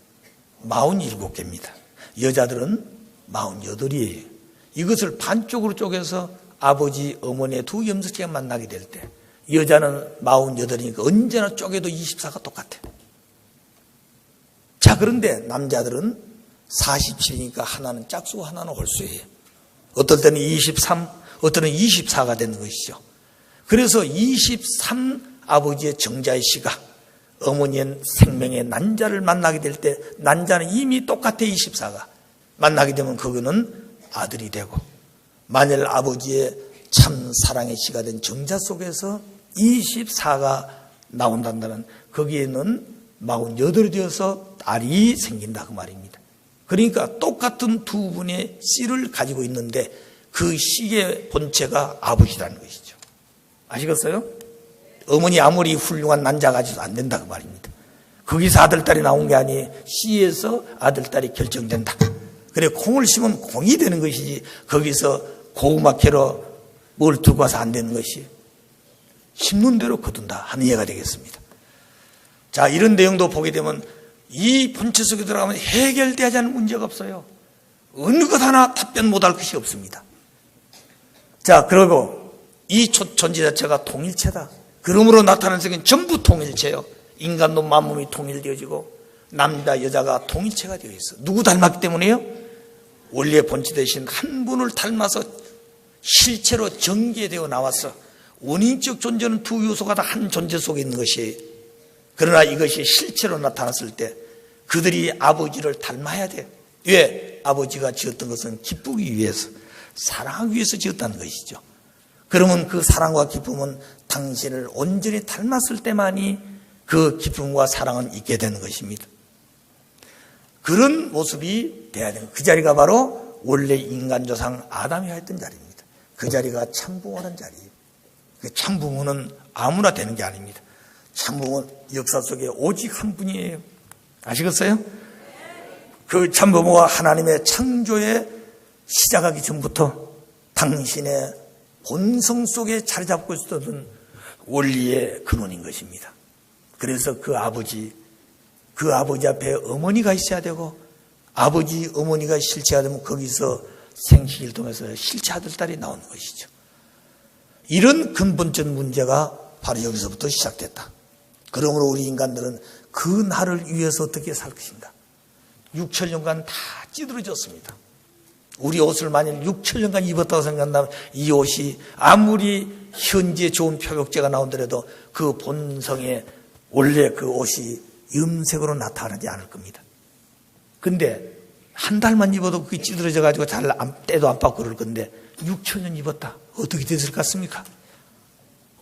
47개입니다. 여자들은 48이에요. 이것을 반쪽으로 쪼개서 아버지, 어머니의 두 염색체가 만나게 될 때 여자는 48이니까 언제나 쪼개도 24가 똑같아요. 자, 그런데 남자들은 47이니까 하나는 짝수고 하나는 홀수예요. 어떨 때는 23, 어떨 때는 24가 되는 것이죠. 그래서 23 아버지의 정자의 씨가 어머니의 생명의 난자를 만나게 될 때 난자는 이미 똑같아 24가 만나게 되면 그거는 아들이 되고, 만일 아버지의 참 사랑의 씨가 된 정자 속에서 24가 나온다는 거기에는 48이 되어서 딸이 생긴다 그 말입니다. 그러니까 똑같은 두 분의 씨를 가지고 있는데 그 씨의 본체가 아버지라는 것이죠. 아시겠어요? 어머니 아무리 훌륭한 난자 가지도 안 된다 그 말입니다. 거기서 아들딸이 나온 게 아니 씨에서 아들딸이 결정된다. 그래, 콩을 심으면 콩이 되는 것이지 거기서 고구마 캐러 뭘 들고 와서 안 되는 것이 심는 대로 거둔다 하는 이해가 되겠습니다. 자, 이런 내용도 보게 되면 이 본체 속에 들어가면 해결되지 않는 문제가 없어요. 어느 것 하나 답변 못할 것이 없습니다. 자, 그리고 이 존재 자체가 통일체다. 그러므로 나타나는 세계는 전부 통일체요. 인간도 만몸이 통일되어지고 남자 여자가 통일체가 되어 있어. 누구 닮았기 때문에요? 원리의 본체 대신 한 분을 닮아서 실체로 전개되어 나와서 원인적 존재는 두 요소가 다 한 존재 속에 있는 것이에요. 그러나 이것이 실체로 나타났을 때 그들이 아버지를 닮아야 돼. 왜? 아버지가 지었던 것은 기쁘기 위해서, 사랑하기 위해서 지었다는 것이죠. 그러면 그 사랑과 기쁨은 당신을 온전히 닮았을 때만이 그 기쁨과 사랑은 있게 되는 것입니다. 그런 모습이 돼야 되는, 그 자리가 바로 원래 인간 조상 아담이 했던 자리입니다. 그 자리가 참부모라는 자리예요. 그 참부모는 아무나 되는 게 아닙니다. 참부모는 역사 속에 오직 한 분이에요. 아시겠어요? 그 참부모가 하나님의 창조에 시작하기 전부터 당신의 본성 속에 자리 잡고 있었던 원리의 근원인 것입니다. 그래서 그 아버지 앞에 어머니가 있어야 되고, 아버지, 어머니가 실체가 되면 거기서 생식을 통해서 실체 아들딸이 나오는 것이죠. 이런 근본적 문제가 바로 여기서부터 시작됐다. 그러므로 우리 인간들은 그 날을 위해서 어떻게 살 것인가. 6천년간 다 찌들어졌습니다. 우리 옷을 만일 6천년간 입었다고 생각한다면 이 옷이 아무리 현지에 좋은 표백제가 나온더라도 그 본성에 원래 그 옷이 염색으로 나타나지 않을 겁니다. 근데 한 달만 입어도 그게 찌들어져 가지고 잘 때도 안 받고 그럴 건데 6천년 입었다. 어떻게 됐을 것 같습니까?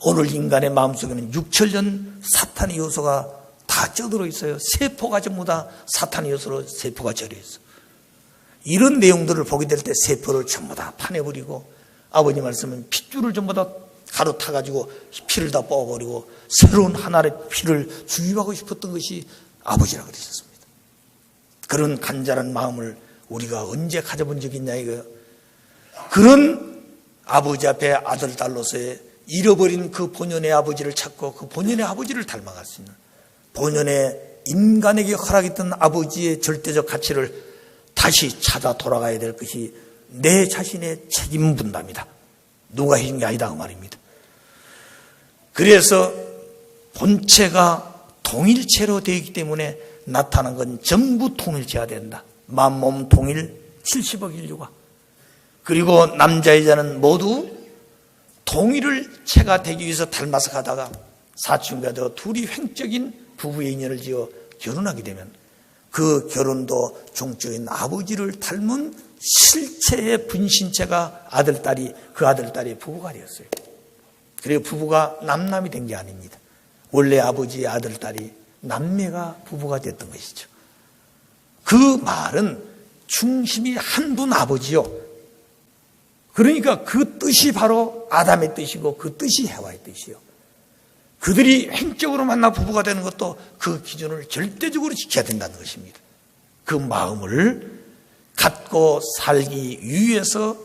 오늘 인간의 마음속에는 6천년 사탄의 요소가 다 쪄들어 있어요. 세포가 전부 다 사탄의 요소로 세포가 절여 있어. 이런 내용들을 보게 될 때 세포를 전부 다 파내버리고, 아버님 말씀은 핏줄을 전부 다 가로 타가지고 피를 다 뽑아버리고 새로운 하나의 피를 주입하고 싶었던 것이 아버지라고 그러셨습니다. 그런 간절한 마음을 우리가 언제 가져본 적이 있냐 이거예요. 그런 아버지 앞에 아들, 딸로서의 잃어버린 그 본연의 아버지를 찾고 그 본연의 아버지를 닮아갈 수 있는, 본연의 인간에게 허락했던 아버지의 절대적 가치를 다시 찾아 돌아가야 될 것이 내 자신의 책임 분담이다. 누가 해준 게 아니다 그 말입니다. 그래서 본체가 통일체로 되어 있기 때문에 나타난 건 전부 통일체가 된다. 만몸 통일 70억 인류가. 그리고 남자 여자는 모두 통일을 체가 되기 위해서 닮아서 가다가 사춘기가 되어 둘이 횡적인 부부의 인연을 지어 결혼하게 되면 그 결혼도 종적인 아버지를 닮은 실체의 분신체가 아들딸이, 그 아들딸이 부부가 되었어요. 그리고 부부가 남남이 된 게 아닙니다. 원래 아버지의 아들딸이 남매가 부부가 됐던 것이죠. 그 말은 중심이 한 분 아버지요. 그러니까 그 뜻이 바로 아담의 뜻이고 그 뜻이 해와의 뜻이요. 그들이 행적으로 만나 부부가 되는 것도 그 기준을 절대적으로 지켜야 된다는 것입니다. 그 마음을 갖고 살기 위해서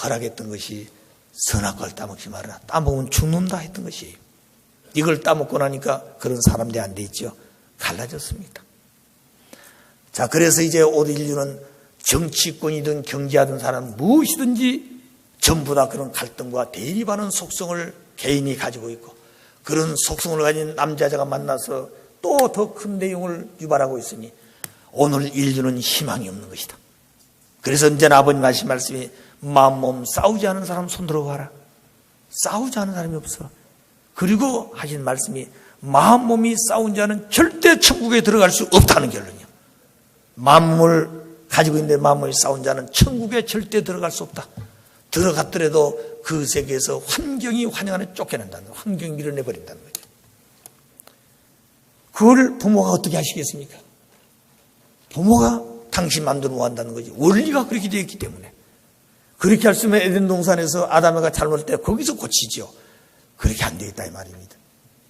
허락했던 것이 선악과를 따먹지 말아라. 따먹으면 죽는다 했던 것이에요. 이걸 따먹고 나니까 그런 사람들이 안 돼 있죠. 갈라졌습니다. 자, 그래서 이제 오늘 인류는 정치권이든 경제하든 사람 무엇이든지 전부 다 그런 갈등과 대립하는 속성을 개인이 가지고 있고 그런 속성을 가진 남자자가 만나서 또 더 큰 내용을 유발하고 있으니 오늘 인류는 희망이 없는 것이다. 그래서 언제나 아버님 하신 말씀이 마음 몸 싸우지 않은 사람 손 들어봐라. 싸우지 않은 사람이 없어. 그리고 하신 말씀이 마음 몸이 싸운 자는 절대 천국에 들어갈 수 없다는 결론이야. 마음을 가지고 있는데 마음 몸이 싸운 자는 천국에 절대 들어갈 수 없다. 들어갔더라도 그 세계에서 환경이 환영 안에 쫓겨난다는 거예요. 환경이 밀어내버린다는 거죠. 그걸 부모가 어떻게 하시겠습니까? 부모가 당신 마음대로 뭐 한다는 거지. 원리가 그렇게 되어 있기 때문에. 그렇게 할 수 있으면 에덴 동산에서 아담이가 잘못할 때 거기서 고치죠. 그렇게 안 되겠다 이 말입니다.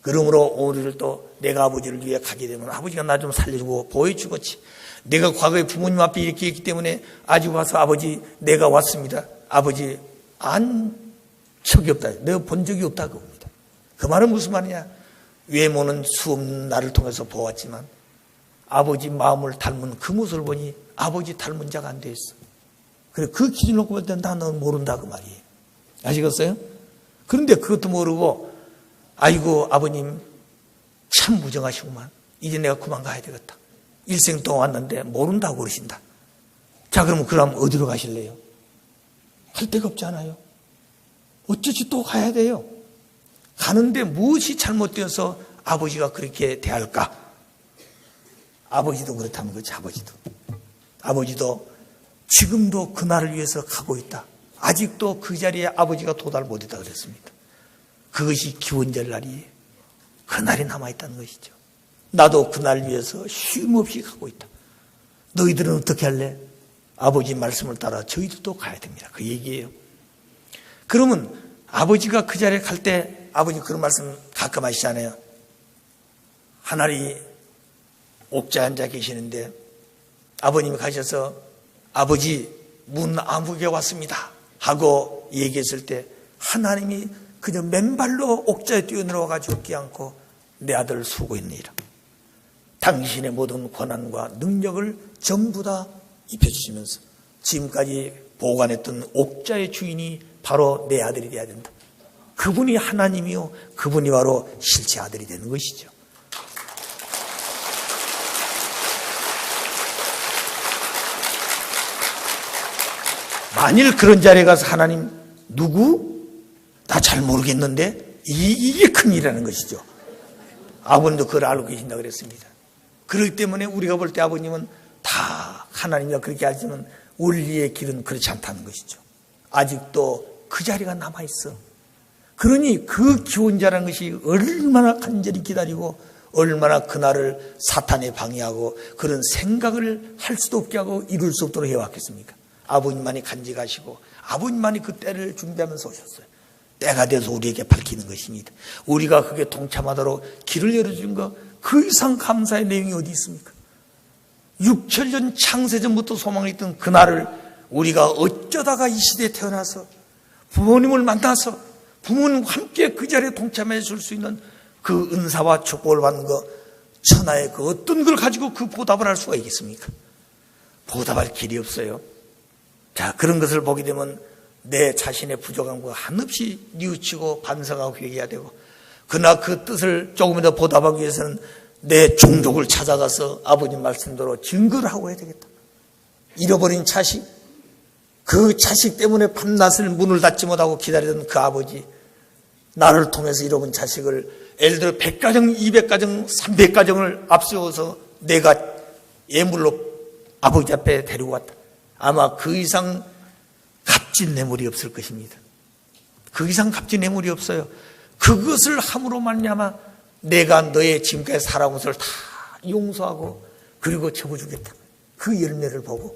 그러므로 우리를 또 내가 아버지를 위해 가게 되면 아버지가 나 좀 살려주고 보여주겠지. 내가 과거에 부모님 앞에 이렇게 했기 때문에 아직 와서 아버지 내가 왔습니다. 아버지 안 적이 없다. 내가 본 적이 없다 그겁니다. 그 말은 무슨 말이냐. 외모는 수없는 나를 통해서 보았지만 아버지 마음을 닮은 그 모습을 보니 아버지 닮은 자가 안 돼 있어. 그래 그 기준 놓고 볼 때 나는 모른다 그 말이에요. 아시겠어요? 그런데 그것도 모르고 아이고 아버님 참 무정하시구만. 이제 내가 그만 가야 되겠다. 일생 동안 왔는데 모른다고 그러신다. 자 그러면 그럼 어디로 가실래요? 할 데가 없잖아요. 어쩌지 또 가야 돼요. 가는데 무엇이 잘못되어서 아버지가 그렇게 대할까? 아버지도 그렇다는 거지. 아버지도 지금도 그날을 위해서 가고 있다. 아직도 그 자리에 아버지가 도달 못했다 그랬습니다. 그것이 기원절 날이에요. 그날이 남아있다는 것이죠. 나도 그날 위해서 쉼없이 가고 있다. 너희들은 어떻게 할래? 아버지 말씀을 따라 저희들도 가야 됩니다. 그 얘기예요. 그러면 아버지가 그 자리에 갈 때 아버지 그런 말씀 가끔 하시잖아요. 하나님 옥자에 앉아 계시는데 아버님이 가셔서 아버지 문 아무개 왔습니다 하고 얘기했을 때 하나님이 그냥 맨발로 옥자에 뛰어내려와가지고 끼안고 내 아들 수고했느니라. 당신의 모든 권한과 능력을 전부 다 입혀주시면서 지금까지 보관했던 옥자의 주인이 바로 내 아들이 되어야 된다. 그분이 하나님이요. 그분이 바로 실제 아들이 되는 것이죠. 만일 그런 자리에 가서 하나님 누구? 나 잘 모르겠는데 이게 큰일이라는 것이죠. 아버님도 그걸 알고 계신다 그랬습니다. 그렇기 때문에 우리가 볼 때 아버님은 다 하나님이가 그렇게 하지만 원리의 길은 그렇지 않다는 것이죠. 아직도 그 자리가 남아있어. 그러니 그 기원자라는 것이 얼마나 간절히 기다리고 얼마나 그날을 사탄에 방해하고 그런 생각을 할 수도 없게 하고 이룰 수 없도록 해왔겠습니까? 아버님만이 간직하시고 아버님만이 그 때를 준비하면서 오셨어요. 때가 돼서 우리에게 밝히는 것입니다. 우리가 그게 동참하도록 길을 열어준 것 그 이상 감사의 내용이 어디 있습니까? 6천년 창세전부터 소망했던 그날을 우리가 어쩌다가 이 시대에 태어나서 부모님을 만나서 부모님과 함께 그 자리에 동참해 줄 수 있는 그 은사와 축복을 받는 것 천하의 그 어떤 걸 가지고 그 보답을 할 수가 있겠습니까? 보답할 길이 없어요. 자, 그런 것을 보게 되면 내 자신의 부족한 거 한없이 뉘우치고 반성하고 회개해야 되고 그러나 그 뜻을 조금 더 보답하기 위해서는 내 종족을 찾아가서 아버님 말씀대로 증거를 하고 해야 되겠다. 잃어버린 자식, 그 자식 때문에 밤낮을 문을 닫지 못하고 기다리던 그 아버지, 나를 통해서 잃어본 자식을 예를 들어 100가정, 200가정, 300가정을 앞세워서 내가 예물로 아버지 앞에 데리고 왔다. 아마 그 이상 값진 뇌물이 없을 것입니다. 그 이상 값진 뇌물이 없어요. 그것을 함으로 말미암아 내가 너의 지금까지 살아온 것을 다 용서하고 그리고 접어주겠다. 그 열매를 보고,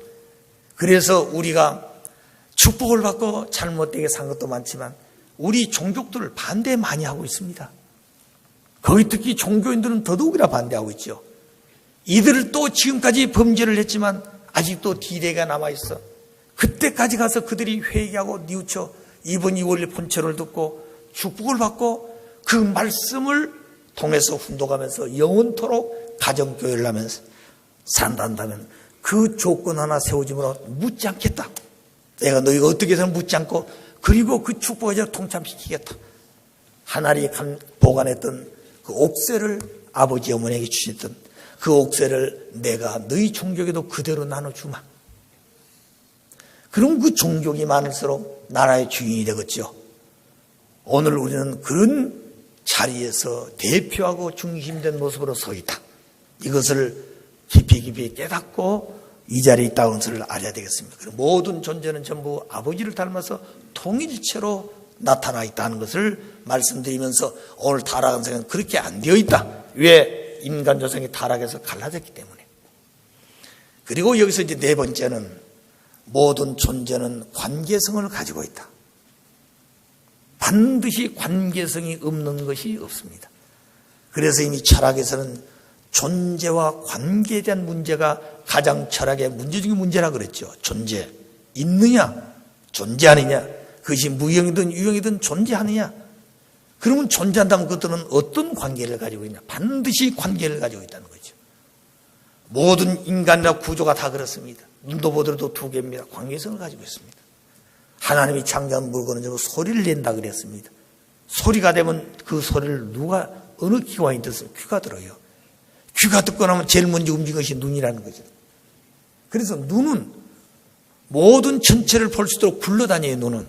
그래서 우리가 축복을 받고 잘못되게 산 것도 많지만 우리 종족들을 반대 많이 하고 있습니다. 거기 특히 종교인들은 더더욱이나 반대하고 있죠. 이들을 또 지금까지 범죄를 했지만 아직도 디레가 남아있어. 그때까지 가서 그들이 회개하고 뉘우쳐 이번 2월 본체를 듣고 축복을 받고 그 말씀을 통해서 훈독하면서 영원토록 가정교회를 하면서 산다면 그 조건 하나 세워지므로 묻지 않겠다. 내가 너희가 어떻게 해서는 묻지 않고 그리고 그 축복을 통참시키겠다. 하나님이 보관했던 그 옥새를 아버지 어머니에게 주셨던 그 옥새를 내가 너희 종족에도 그대로 나눠주마. 그럼 그 종족이 많을수록 나라의 주인이 되겠죠. 오늘 우리는 그런 자리에서 대표하고 중심된 모습으로 서 있다. 이것을 깊이 깨닫고 이 자리에 있다는 것을 알아야 되겠습니다. 모든 존재는 전부 아버지를 닮아서 통일체로 나타나 있다는 것을 말씀드리면서 오늘 타락한 세상은 그렇게 안 되어 있다. 왜? 인간 조상이 타락해서 갈라졌기 때문에. 그리고 여기서 이제 네 번째는 모든 존재는 관계성을 가지고 있다. 반드시 관계성이 없는 것이 없습니다. 그래서 이미 철학에서는 존재와 관계에 대한 문제가 가장 철학의 문제적인 문제라 그랬죠. 존재 있느냐 존재하느냐, 그것이 무형이든 유형이든 존재하느냐. 그러면 존재한다면 그것들은 어떤 관계를 가지고 있냐? 반드시 관계를 가지고 있다는 거죠. 모든 인간이나 구조가 다 그렇습니다. 눈도 보더라도 두 개입니다. 관계성을 가지고 있습니다. 하나님이 창조한 물건은 전부 소리를 낸다 그랬습니다. 소리가 되면 그 소리를 누가 어느 기관이 듣습니까? 귀가 들어요. 귀가 듣고 나면 제일 먼저 움직이는 것이 눈이라는 거죠. 그래서 눈은 모든 전체를 볼 수 있도록 굴러다녀요. 눈은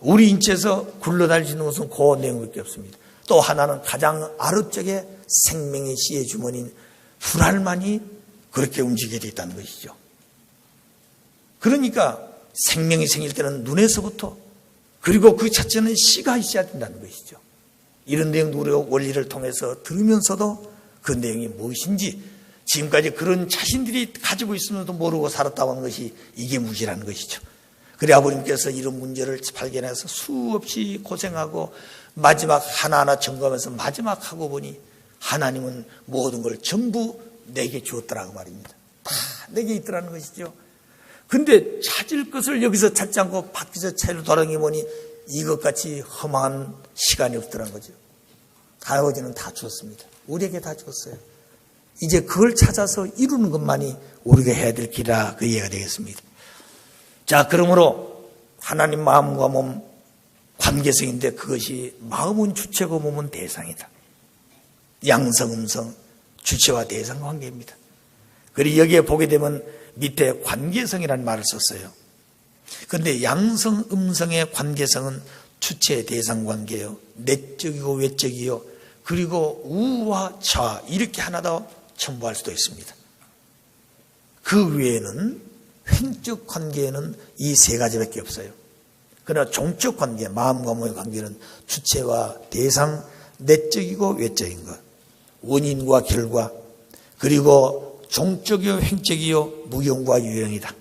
우리 인체에서 굴러다닐 수 있는 것은 그 내용밖에 없습니다. 또 하나는 가장 아래쪽에 생명의 씨의 주머니인 불알만이 그렇게 움직이게 되어 있다는 것이죠. 그러니까 생명이 생길 때는 눈에서부터, 그리고 그 자체는 씨가 있어야 된다는 것이죠. 이런 내용도 우리가 원리를 통해서 들으면서도 그 내용이 무엇인지 지금까지 그런 자신들이 가지고 있으면서도 모르고 살았다고 하는 것이 이게 무지라는 것이죠. 그래 아버님께서 이런 문제를 발견해서 수없이 고생하고 마지막 하나하나 점검하면서 마지막 하고 보니 하나님은 모든 걸 전부 내게 주었더라고 말입니다. 다 내게 있더라는 것이죠. 근데 찾을 것을 여기서 찾지 않고 밖에서 찾으러 돌아다니 보니 이것같이 험한 시간이 없더라는 거죠. 아버지는 다 주었습니다. 우리에게 다 주었어요. 이제 그걸 찾아서 이루는 것만이 우리가 해야 될 길이라 그 이해가 되겠습니다. 자, 그러므로 하나님 마음과 몸 관계성인데 그것이 마음은 주체고 몸은 대상이다. 양성, 음성, 주체와 대상 관계입니다. 그리고 여기에 보게 되면 밑에 관계성이라는 말을 썼어요. 그런데 양성, 음성의 관계성은 주체, 대상 관계요. 내적이고 외적이요. 그리고 우와, 자 이렇게 하나 더 첨부할 수도 있습니다. 그 외에는 횡적 관계에는 이 세 가지밖에 없어요. 그러나 종적 관계, 마음과 몸의 관계는 주체와 대상, 내적이고 외적인 것, 원인과 결과, 그리고 종적이요 횡적이요 무형과 유형이다.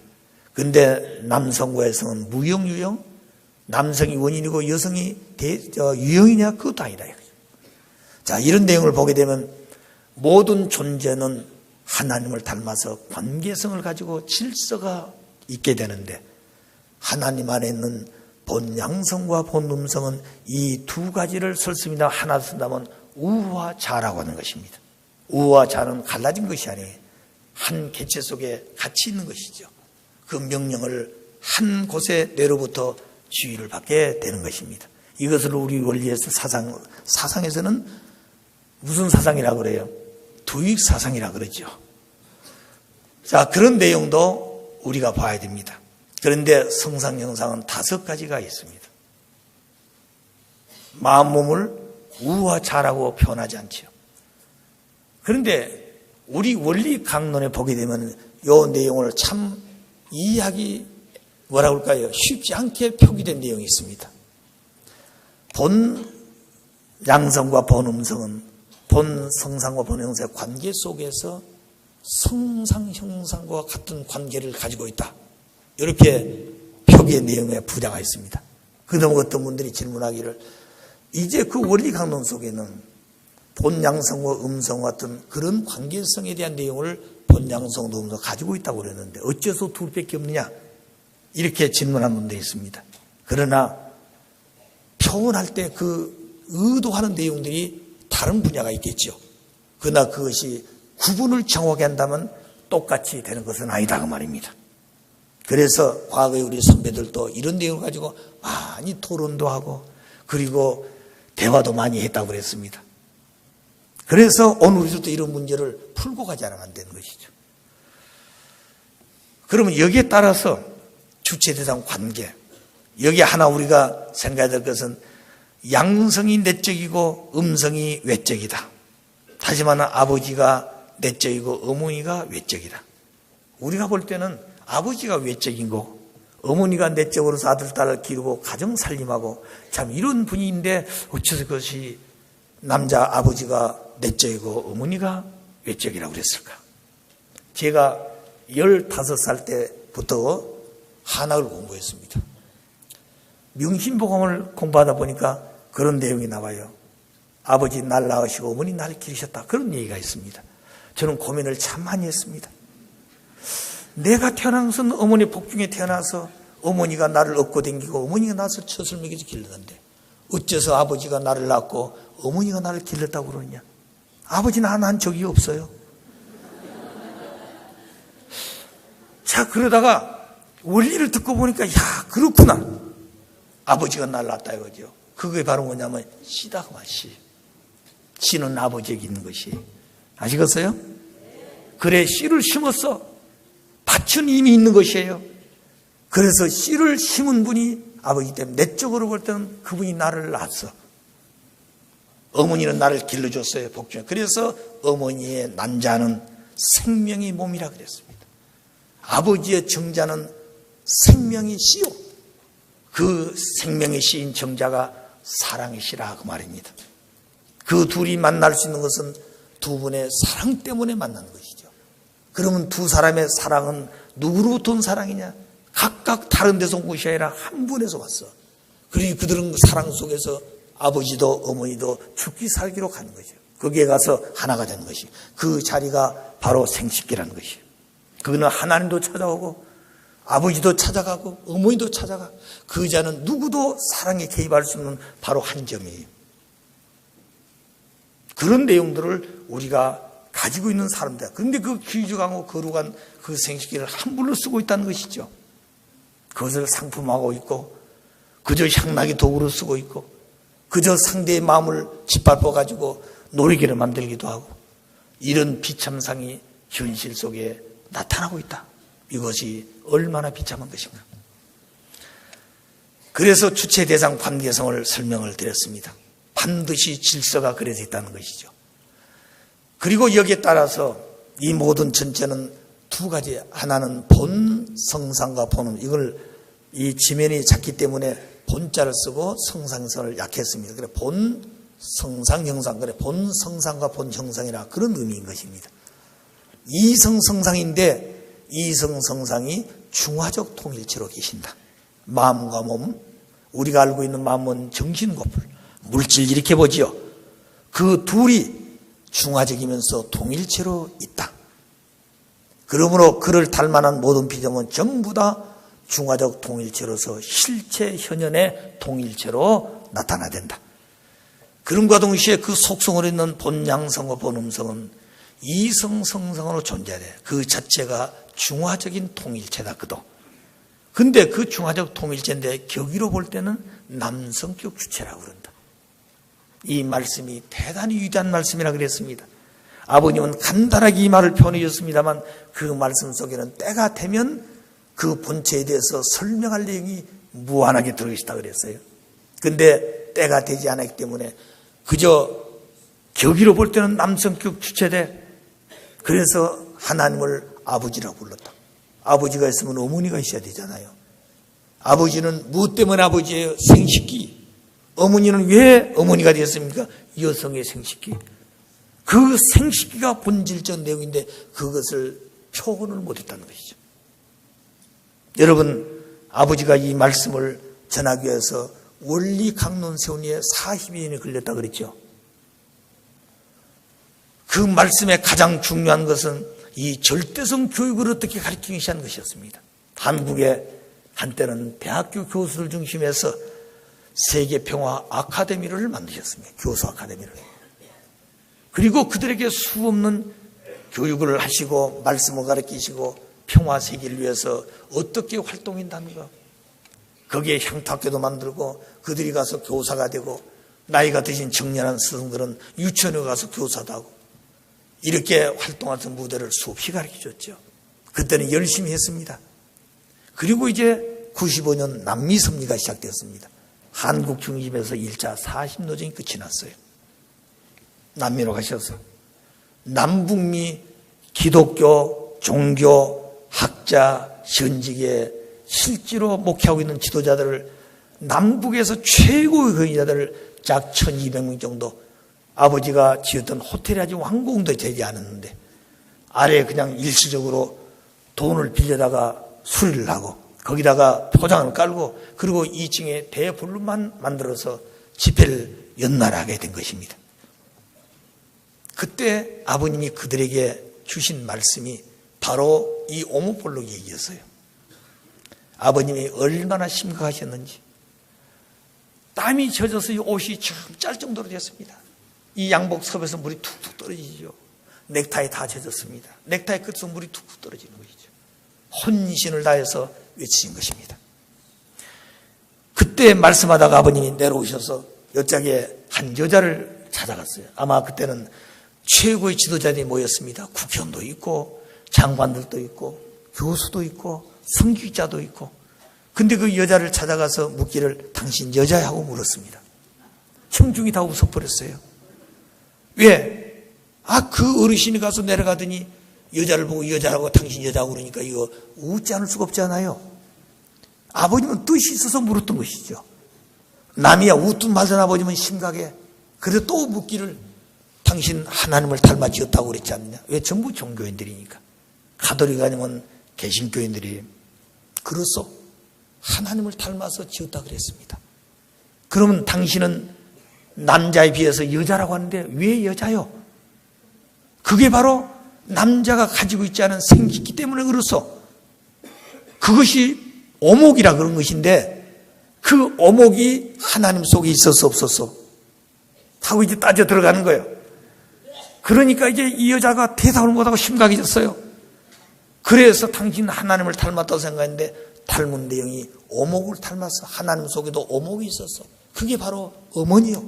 그런데 남성과 여성은 무형, 유형, 남성이 원인이고 여성이 유형이냐 그것도 아니다. 자, 이런 내용을 보게 되면 모든 존재는 하나님을 닮아서 관계성을 가지고 질서가 있게 되는데 하나님 안에 있는 본 양성과 본 음성은 이 두 가지를 설습니다. 하나 쓴다면 우와 자라고 하는 것입니다. 우와 자는 갈라진 것이 아니에요. 한 개체 속에 같이 있는 것이죠. 그 명령을 한 곳에 내로부터 지휘를 받게 되는 것입니다. 이것을 우리 원리에서 사상에서는 무슨 사상이라고 그래요? 두익 사상이라고 그러죠. 자, 그런 내용도 우리가 봐야 됩니다. 그런데 성상 형상은 5가지가 있습니다. 마음 몸을 우와 자라고 표현하지 않죠. 그런데 우리 원리 강론에 보게 되면 이 내용을 참 이해하기 뭐라고 할까요? 쉽지 않게 표기된 내용이 있습니다. 본 양성과 본 음성은 본 성상과 본 형상의 관계 속에서 성상 형상과 같은 관계를 가지고 있다. 이렇게 표기의 내용에 부자가 있습니다. 그다음 어떤 분들이 질문하기를 이제 그 원리 강론 속에는 본양성과 음성 같은 그런 관계성에 대한 내용을 본양성도 음성 가지고 있다고 그랬는데 어째서 둘밖에 없느냐 이렇게 질문한 분들이 있습니다. 그러나 표현할 때 그 의도하는 내용들이 다른 분야가 있겠죠. 그러나 그것이 구분을 정확하게 한다면 똑같이 되는 것은 아니다 그 말입니다. 그래서 과거에 우리 선배들도 이런 내용을 가지고 많이 토론도 하고 그리고 대화도 많이 했다고 그랬습니다. 그래서 오늘 우리도 이런 문제를 풀고 가지 않으면 안 되는 것이죠. 그러면 여기에 따라서 주체대상 관계, 여기에 하나 우리가 생각해야 될 것은 양성이 내적이고 음성이 외적이다. 다시 말하면 아버지가 내적이고 어머니가 외적이다. 우리가 볼 때는 아버지가 외적인 거, 어머니가 내적으로서 아들, 딸을 기르고 가정 살림하고 참 이런 분위기인데 어째서 그것이 남자 아버지가 내적이고 어머니가 외적이라고 그랬을까? 제가 15살 때부터 한학을 공부했습니다. 명심보감을 공부하다 보니까 그런 내용이 나와요. 아버지 날 낳으시고 어머니 날 기르셨다. 그런 얘기가 있습니다. 저는 고민을 참 많이 했습니다. 내가 태어난 것은 어머니 복중에 태어나서 어머니가 나를 업고 댕기고 어머니가 나서 젖을 먹여서 길렀는데 어째서 아버지가 나를 낳고 어머니가 나를 길렀다고 그러느냐. 아버지는 하나 한 적이 없어요. 자, 그러다가 원리를 듣고 보니까 야, 그렇구나. 아버지가 나를 낳았다 이거죠. 그게 바로 뭐냐면 씨다 그 말, 씨. 씨는 아버지에게 있는 것이. 아시겠어요? 그래, 씨를 심었어. 밭은 이미 있는 것이에요. 그래서 씨를 심은 분이 아버지 때문에 내적으로 볼 때는 그분이 나를 낳았어. 어머니는 나를 길러줬어요, 복중에. 그래서 어머니의 난자는 생명의 몸이라 그랬습니다. 아버지의 정자는 생명의 씨요. 그 생명의 씨인 정자가 사랑의 씨라 그 말입니다. 그 둘이 만날 수 있는 것은 두 분의 사랑 때문에 만나는 것이죠. 그러면 두 사람의 사랑은 누구로부터 온 사랑이냐? 각각 다른 데서 온 것이 아니라 한 분에서 왔어. 그리고 그들은 그 사랑 속에서 아버지도 어머니도 죽기 살기로 가는 거죠. 거기에 가서 하나가 되는 것이. 그 자리가 바로 생식기라는 것이에요. 그거는 하나님도 찾아오고 아버지도 찾아가고 어머니도 찾아가. 그 자는 누구도 사랑에 개입할 수 없는 바로 한 점이에요. 그런 내용들을 우리가 가지고 있는 사람들. 그런데 그 귀중하고 거룩한 그 생식기를 함부로 쓰고 있다는 것이죠. 그것을 상품하고 있고 그저 향락의 도구로 쓰고 있고 그저 상대의 마음을 짓밟아 가지고 놀이기를 만들기도 하고 이런 비참상이 현실 속에 나타나고 있다. 이것이 얼마나 비참한 것인가. 그래서 주체 대상 관계성을 설명을 드렸습니다. 반드시 질서가 그려져 있다는 것이죠. 그리고 여기에 따라서 이 모든 전체는 두 가지. 하나는 본 성상과 본음. 이걸 이 지면이 작기 때문에 본자를 쓰고 성상성을 약했습니다. 그래 본 성상 형상. 그래 본 성상과 본 형상이라 그런 의미인 것입니다. 이성 성상인데 이성 성상이 중화적 통일체로 계신다. 마음과 몸, 우리가 알고 있는 마음은 정신과 물질 이렇게 보지요. 그 둘이 중화적이면서 통일체로 있다. 그러므로 그를 닮아난 모든 피조물은 전부 다 중화적 통일체로서 실체 현현의 통일체로 나타나야 된다. 그럼과 동시에 그 속성으로 있는 본양성과 본음성은 이성 성상으로 존재해야 돼. 그 자체가 중화적인 통일체다. 그도. 근데 그 중화적 통일체인데 격의로 볼 때는 남성격 주체라고 그런다. 이 말씀이 대단히 위대한 말씀이라 그랬습니다. 아버님은 간단하게 이 말을 표현해 줬습니다만 그 말씀 속에는 때가 되면 그 본체에 대해서 설명할 내용이 무한하게 들어있다 그랬어요. 근데 때가 되지 않았기 때문에 그저 격의로 볼 때는 남성격 주체대. 그래서 하나님을 아버지라고 불렀다. 아버지가 있으면 어머니가 있어야 되잖아요. 아버지는 무엇 때문에 아버지예요? 생식기. 어머니는 왜 어머니가 되었습니까? 여성의 생식기. 그 생식기가 본질적 내용인데 그것을 표현을 못했다는 것이죠. 여러분, 아버지가 이 말씀을 전하기 위해서 원리 강론 세우니에 40년이 걸렸다 그랬죠. 그 말씀의 가장 중요한 것은 이 절대성 교육을 어떻게 가르치기 시작한 것이었습니다. 한국에 한때는 대학교 교수를 중심해서 세계평화 아카데미를 만드셨습니다. 교수 아카데미를. 그리고 그들에게 수없는 교육을 하시고 말씀을 가르치시고 평화 세계를 위해서 어떻게 활동한답니까? 거기에 향토학교도 만들고 그들이 가서 교사가 되고 나이가 드신 청년한 스승들은 유치원에 가서 교사도 하고 이렇게 활동하던 무대를 수없이 가르쳐줬죠. 그때는 열심히 했습니다. 그리고 이제 95년 남미 섭리가 시작되었습니다. 한국 중심에서 1차 40노정이 끝이 났어요. 남미로 가셔서 남북미 기독교, 종교, 학자, 현직에 실제로 목회하고 있는 지도자들을 남북에서 최고의 권위자들을 약 1200명 정도 아버지가 지었던 호텔이 아직 완공도 되지 않았는데 아래에 그냥 일시적으로 돈을 빌려다가 수리를 하고 거기다가 포장을 깔고 그리고 2층에 대볼룸만 만들어서 집회를 연날하게 된 것입니다. 그때 아버님이 그들에게 주신 말씀이 바로 이 오모폴록 얘기였어요. 아버님이 얼마나 심각하셨는지 땀이 젖어서 이 옷이 참 짤 정도로 됐습니다. 이 양복 섭에서 물이 툭툭 떨어지죠. 넥타이 다 젖었습니다. 넥타이 끝에서 물이 툭툭 떨어지는 것이죠. 혼신을 다해서 외치신 것입니다. 그때 말씀하다가 아버님이 내려오셔서 옆자리에 한 여자를 찾아갔어요. 아마 그때는 최고의 지도자들이 모였습니다. 국회의원도 있고 장관들도 있고 교수도 있고 성직자도 있고. 근데 그 여자를 찾아가서 묻기를 당신 여자야고 물었습니다. 청중이 다 웃어버렸어요. 왜? 그 어르신이 가서 내려가더니 여자를 보고 여자라고 당신 여자고 그러니까 이거 웃지 않을 수가 없잖아요. 아버님은 뜻이 있어서 물었던 것이죠. 남이야 웃든 말든 아버님은 심각해. 그래서 또 묻기를 당신 하나님을 닮아 지었다고 그랬지 않느냐. 왜? 전부 종교인들이니까. 가톨릭 아니면 개신교인들이. 그래서 하나님을 닮아서 지었다 그랬습니다. 그러면 당신은 남자에 비해서 여자라고 하는데 왜 여자요? 그게 바로 남자가 가지고 있지 않은 생기기 때문에 그렇소. 그것이 오목이라 그런 것인데 그 오목이 하나님 속에 있어서 없었어 하고 이제 따져 들어가는 거예요. 그러니까 이제 이 여자가 대답을 못하고 심각해졌어요. 그래서 당신은 하나님을 닮았다고 생각했는데 닮은 내용이 오목을 닮았어. 하나님 속에도 오목이 있었어. 그게 바로 어머니요.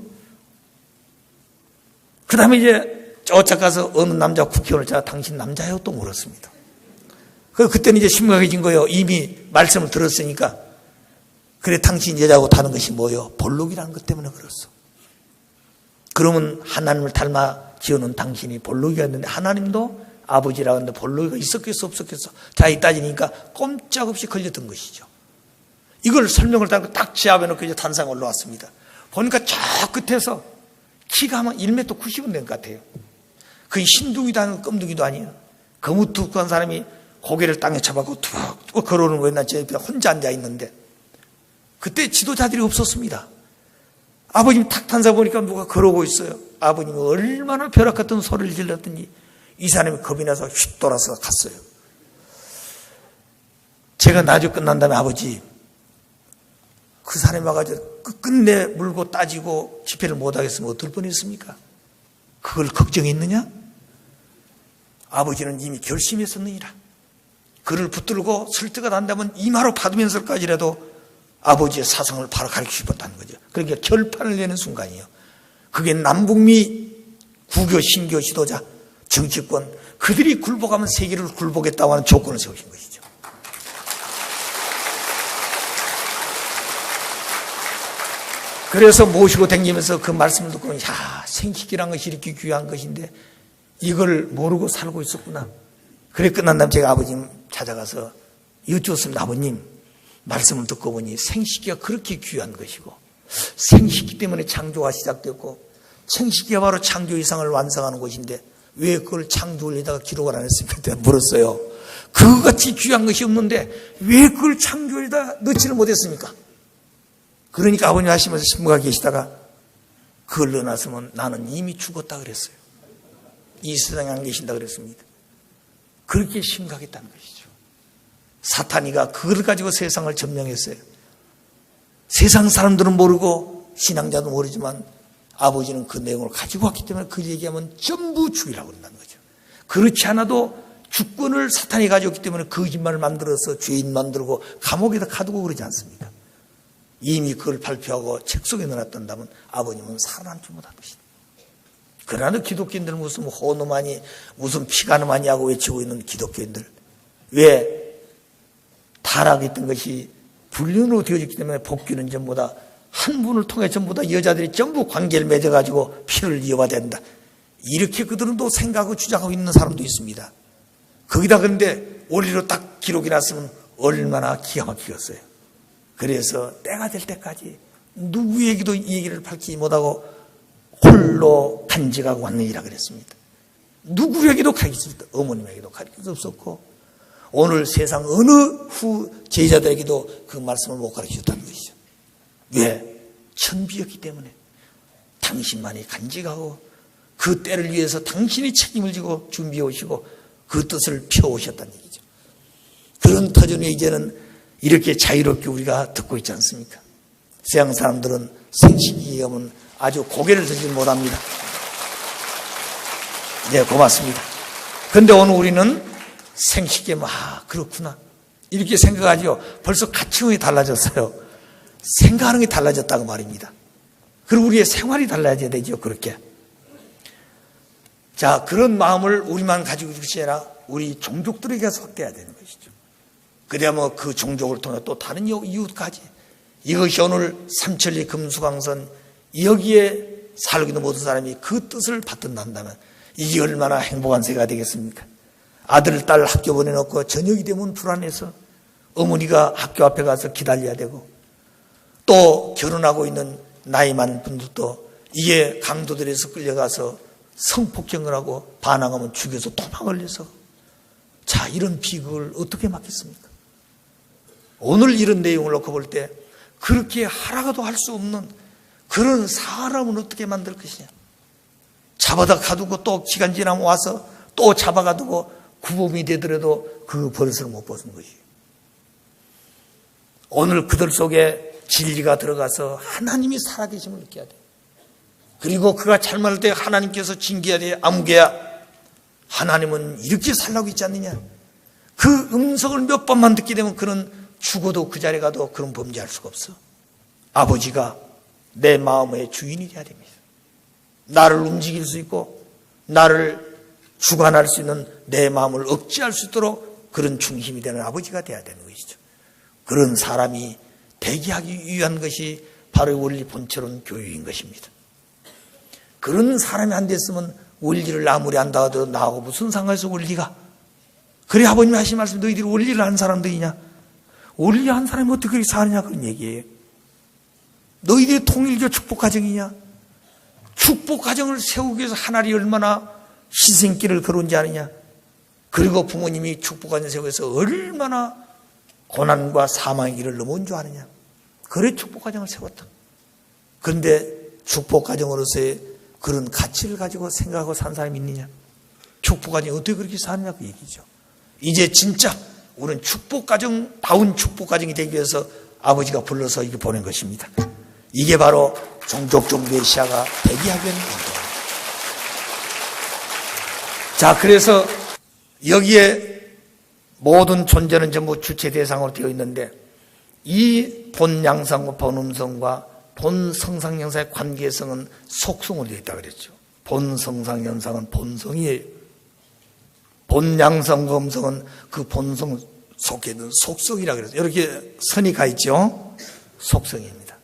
그 다음에 이제 쫓아가서 어느 남자 국회의원을 제가 당신 남자요? 또 물었습니다. 그때는 이제 심각해진 거예요. 이미 말씀을 들었으니까. 그래 당신 여자하고 다른 것이 뭐예요? 볼록이라는 것 때문에 그랬어. 그러면 하나님을 닮아 지어놓은 당신이 볼록이가 있는데 하나님도 아버지라고 하는데 볼록이가 있었겠어 없었겠어? 자, 이 따지니까 꼼짝없이 걸렸던 것이죠. 이걸 설명을 딱 제압해 놓고 이제 단상에 올라왔습니다. 보니까 저 끝에서 키가 아마 1m 90은 된 것 같아요. 그 흰둥이도 아니고 껌둥이도 아니에요. 거무뚝한 사람이 고개를 땅에 잡아고 툭툭 걸어오는 거예요. 난 제 옆에 혼자 앉아 있는데 그때 지도자들이 없었습니다. 아버님 탁 탄사 보니까 누가 걸어오고 있어요. 아버님이 얼마나 벼락 같은 소리를 질렀더니 이 사람이 겁이 나서 휙 돌아서 갔어요. 제가 나중 끝난 다음에 아버지 그 사람이 와가지고 끝내 물고 따지고 집회를 못하겠으면 어떨 뻔했습니까? 그걸 걱정했느냐? 아버지는 이미 결심했었느니라. 그를 붙들고 설득가 난다면 이마로 받으면서까지라도 아버지의 사상을 바로 가르치고 싶었다는 거죠. 그러니까 결판을 내는 순간이에요. 그게 남북미 구교, 신교 지도자, 정치권 그들이 굴복하면 세계를 굴복했다고 하는 조건을 세우신 것이죠. 그래서 모시고 다니면서 그 말씀을 듣고 생식이란 것이 이렇게 귀한 것인데 이걸 모르고 살고 있었구나. 그래 끝난 다음에 제가 아버님 찾아가서 여쭈었습니다. 아버님 말씀을 듣고 보니 생식기가 그렇게 귀한 것이고 생식기 때문에 창조가 시작됐고 생식기가 바로 창조 이상을 완성하는 곳인데 왜 그걸 창조원리에다가 기록을 안 했습니까? 내가 물었어요. 그것같이 귀한 것이 없는데 왜 그걸 창조원리에다 넣지를 못했습니까? 그러니까 아버님 하시면서 신부가 계시다가 그걸 넣어놨으면 나는 이미 죽었다 그랬어요. 이 세상에 안 계신다 그랬습니다. 그렇게 심각했다는 것이죠. 사탄이가 그걸 가지고 세상을 점령했어요. 세상 사람들은 모르고 신앙자도 모르지만 아버지는 그 내용을 가지고 왔기 때문에 그 얘기하면 전부 죽이라고 그런다는 거죠. 그렇지 않아도 주권을 사탄이 가져왔기 때문에 거짓말을 만들어서 죄인 만들고 감옥에다 가두고 그러지 않습니다. 이미 그걸 발표하고 책 속에 넣어놨던다면 아버님은 살아남지 못한 것이다. 그러나 기독교인들은 무슨 호노마니 무슨 피가노마니 하고 외치고 있는 기독교인들, 왜 타락했던 것이 불륜으로 되어졌기 때문에 복귀는 전부 다 한 분을 통해 전부 다 여자들이 전부 관계를 맺어가지고 피를 이어봐야 된다, 이렇게 그들은 또 생각하고 주장하고 있는 사람도 있습니다. 거기다 그런데 원리로 딱 기록이 났으면 얼마나 기가 막히겠어요. 그래서 때가 될 때까지 누구에게도 이 얘기를 밝히지 못하고 홀로 간직하고 왔느니라 그랬습니다. 누구에게도 가르칠 수 없다. 어머님에게도 가르칠 수 없었고 오늘 세상 어느 후 제자들에게도 그 말씀을 못 가르치셨다는 것이죠. 왜? 천비였기 때문에 당신만이 간직하고 그 때를 위해서 당신이 책임을 지고 준비해 오시고 그 뜻을 펴오셨다는 얘기죠. 그런 터전에 이제는 이렇게 자유롭게 우리가 듣고 있지 않습니까? 서양 사람들은 생식기 하면 아주 고개를 들지 못합니다. 네, 고맙습니다. 그런데 오늘 우리는 생식기 하면 그렇구나 이렇게 생각하죠. 벌써 가치관이 달라졌어요. 생각하는 게 달라졌다고 말입니다. 그리고 우리의 생활이 달라져야 되죠. 그렇게. 자, 그런 마음을 우리만 가지고 있을 것이 아니라 우리 종족들에게 확대해야 되는 것이죠. 그래야 뭐 그 종족을 통해 또 다른 이웃까지. 이것이 오늘 삼천리 금수강선 여기에 살고 있는 모든 사람이 그 뜻을 받든다면 이게 얼마나 행복한 세계가 되겠습니까? 아들, 딸 학교 보내놓고 저녁이 되면 불안해서 어머니가 학교 앞에 가서 기다려야 되고 또 결혼하고 있는 나이 많은 분들도 이게 강도들에서 끌려가서 성폭행을 하고 반항하면 죽여서 도망을 내서 자, 이런 비극을 어떻게 막겠습니까? 오늘 이런 내용을 놓고 볼 때 그렇게 하라고도 할 수 없는 그런 사람은 어떻게 만들 것이냐. 잡아다 가두고 또 시간 지나면 와서 또 잡아가두고 구범이 되더라도 그 버릇을 못 벗은 것이에요. 오늘 그들 속에 진리가 들어가서 하나님이 살아계심을 느껴야 돼. 그리고 그가 잘못할 때 하나님께서 징계해야 돼. 아무개야 하나님은 이렇게 살라고 있지 않느냐. 그 음성을 몇 번만 듣게 되면 그는 죽어도 그 자리에 가도 그런 범죄할 수가 없어. 아버지가 내 마음의 주인이 돼야 됩니다. 나를 움직일 수 있고 나를 주관할 수 있는 내 마음을 억제할 수 있도록 그런 중심이 되는 아버지가 돼야 되는 것이죠. 그런 사람이 되게 하기 위한 것이 바로 원리 본체론 교육인 것입니다. 그런 사람이 안 됐으면 원리를 아무리 안다 하더라도 나하고 무슨 상관에서 원리가. 그래 아버님이 하신 말씀 너희들이 원리를 아는 사람들이냐. 원리한 사람이 어떻게 그렇게 사느냐 그런 얘기예요. 너희들이 통일교 축복가정이냐. 축복가정을 세우기 위해서 하나님이 얼마나 희생길을 걸은지 아느냐. 그리고 부모님이 축복가정 세우기 위해서 얼마나 고난과 사망의 길을 넘어온 줄 아느냐. 그래 축복가정을 세웠다. 그런데 축복가정으로서의 그런 가치를 가지고 생각하고 산 사람이 있느냐. 축복가정이 어떻게 그렇게 사느냐 그 얘기죠. 이제 진짜 우리는 축복가정다운 축복가정이 되기 위해서 아버지가 불러서 이렇게 보낸 것입니다. 이게 바로 종족 메시아가 대기하게 되는 겁니다. 자, 그래서 여기에 모든 존재는 전부 주체 대상으로 되어 있는데 이 본양성과 본음성과 본성상현상의 관계성은 속성으로 되어 있다고 그랬죠. 본성상현상은 본성이에요. 본양성과 음성은 그 본성 속에 있는 속성이라고 그랬어요. 이렇게 선이 가 있죠. 속성입니다.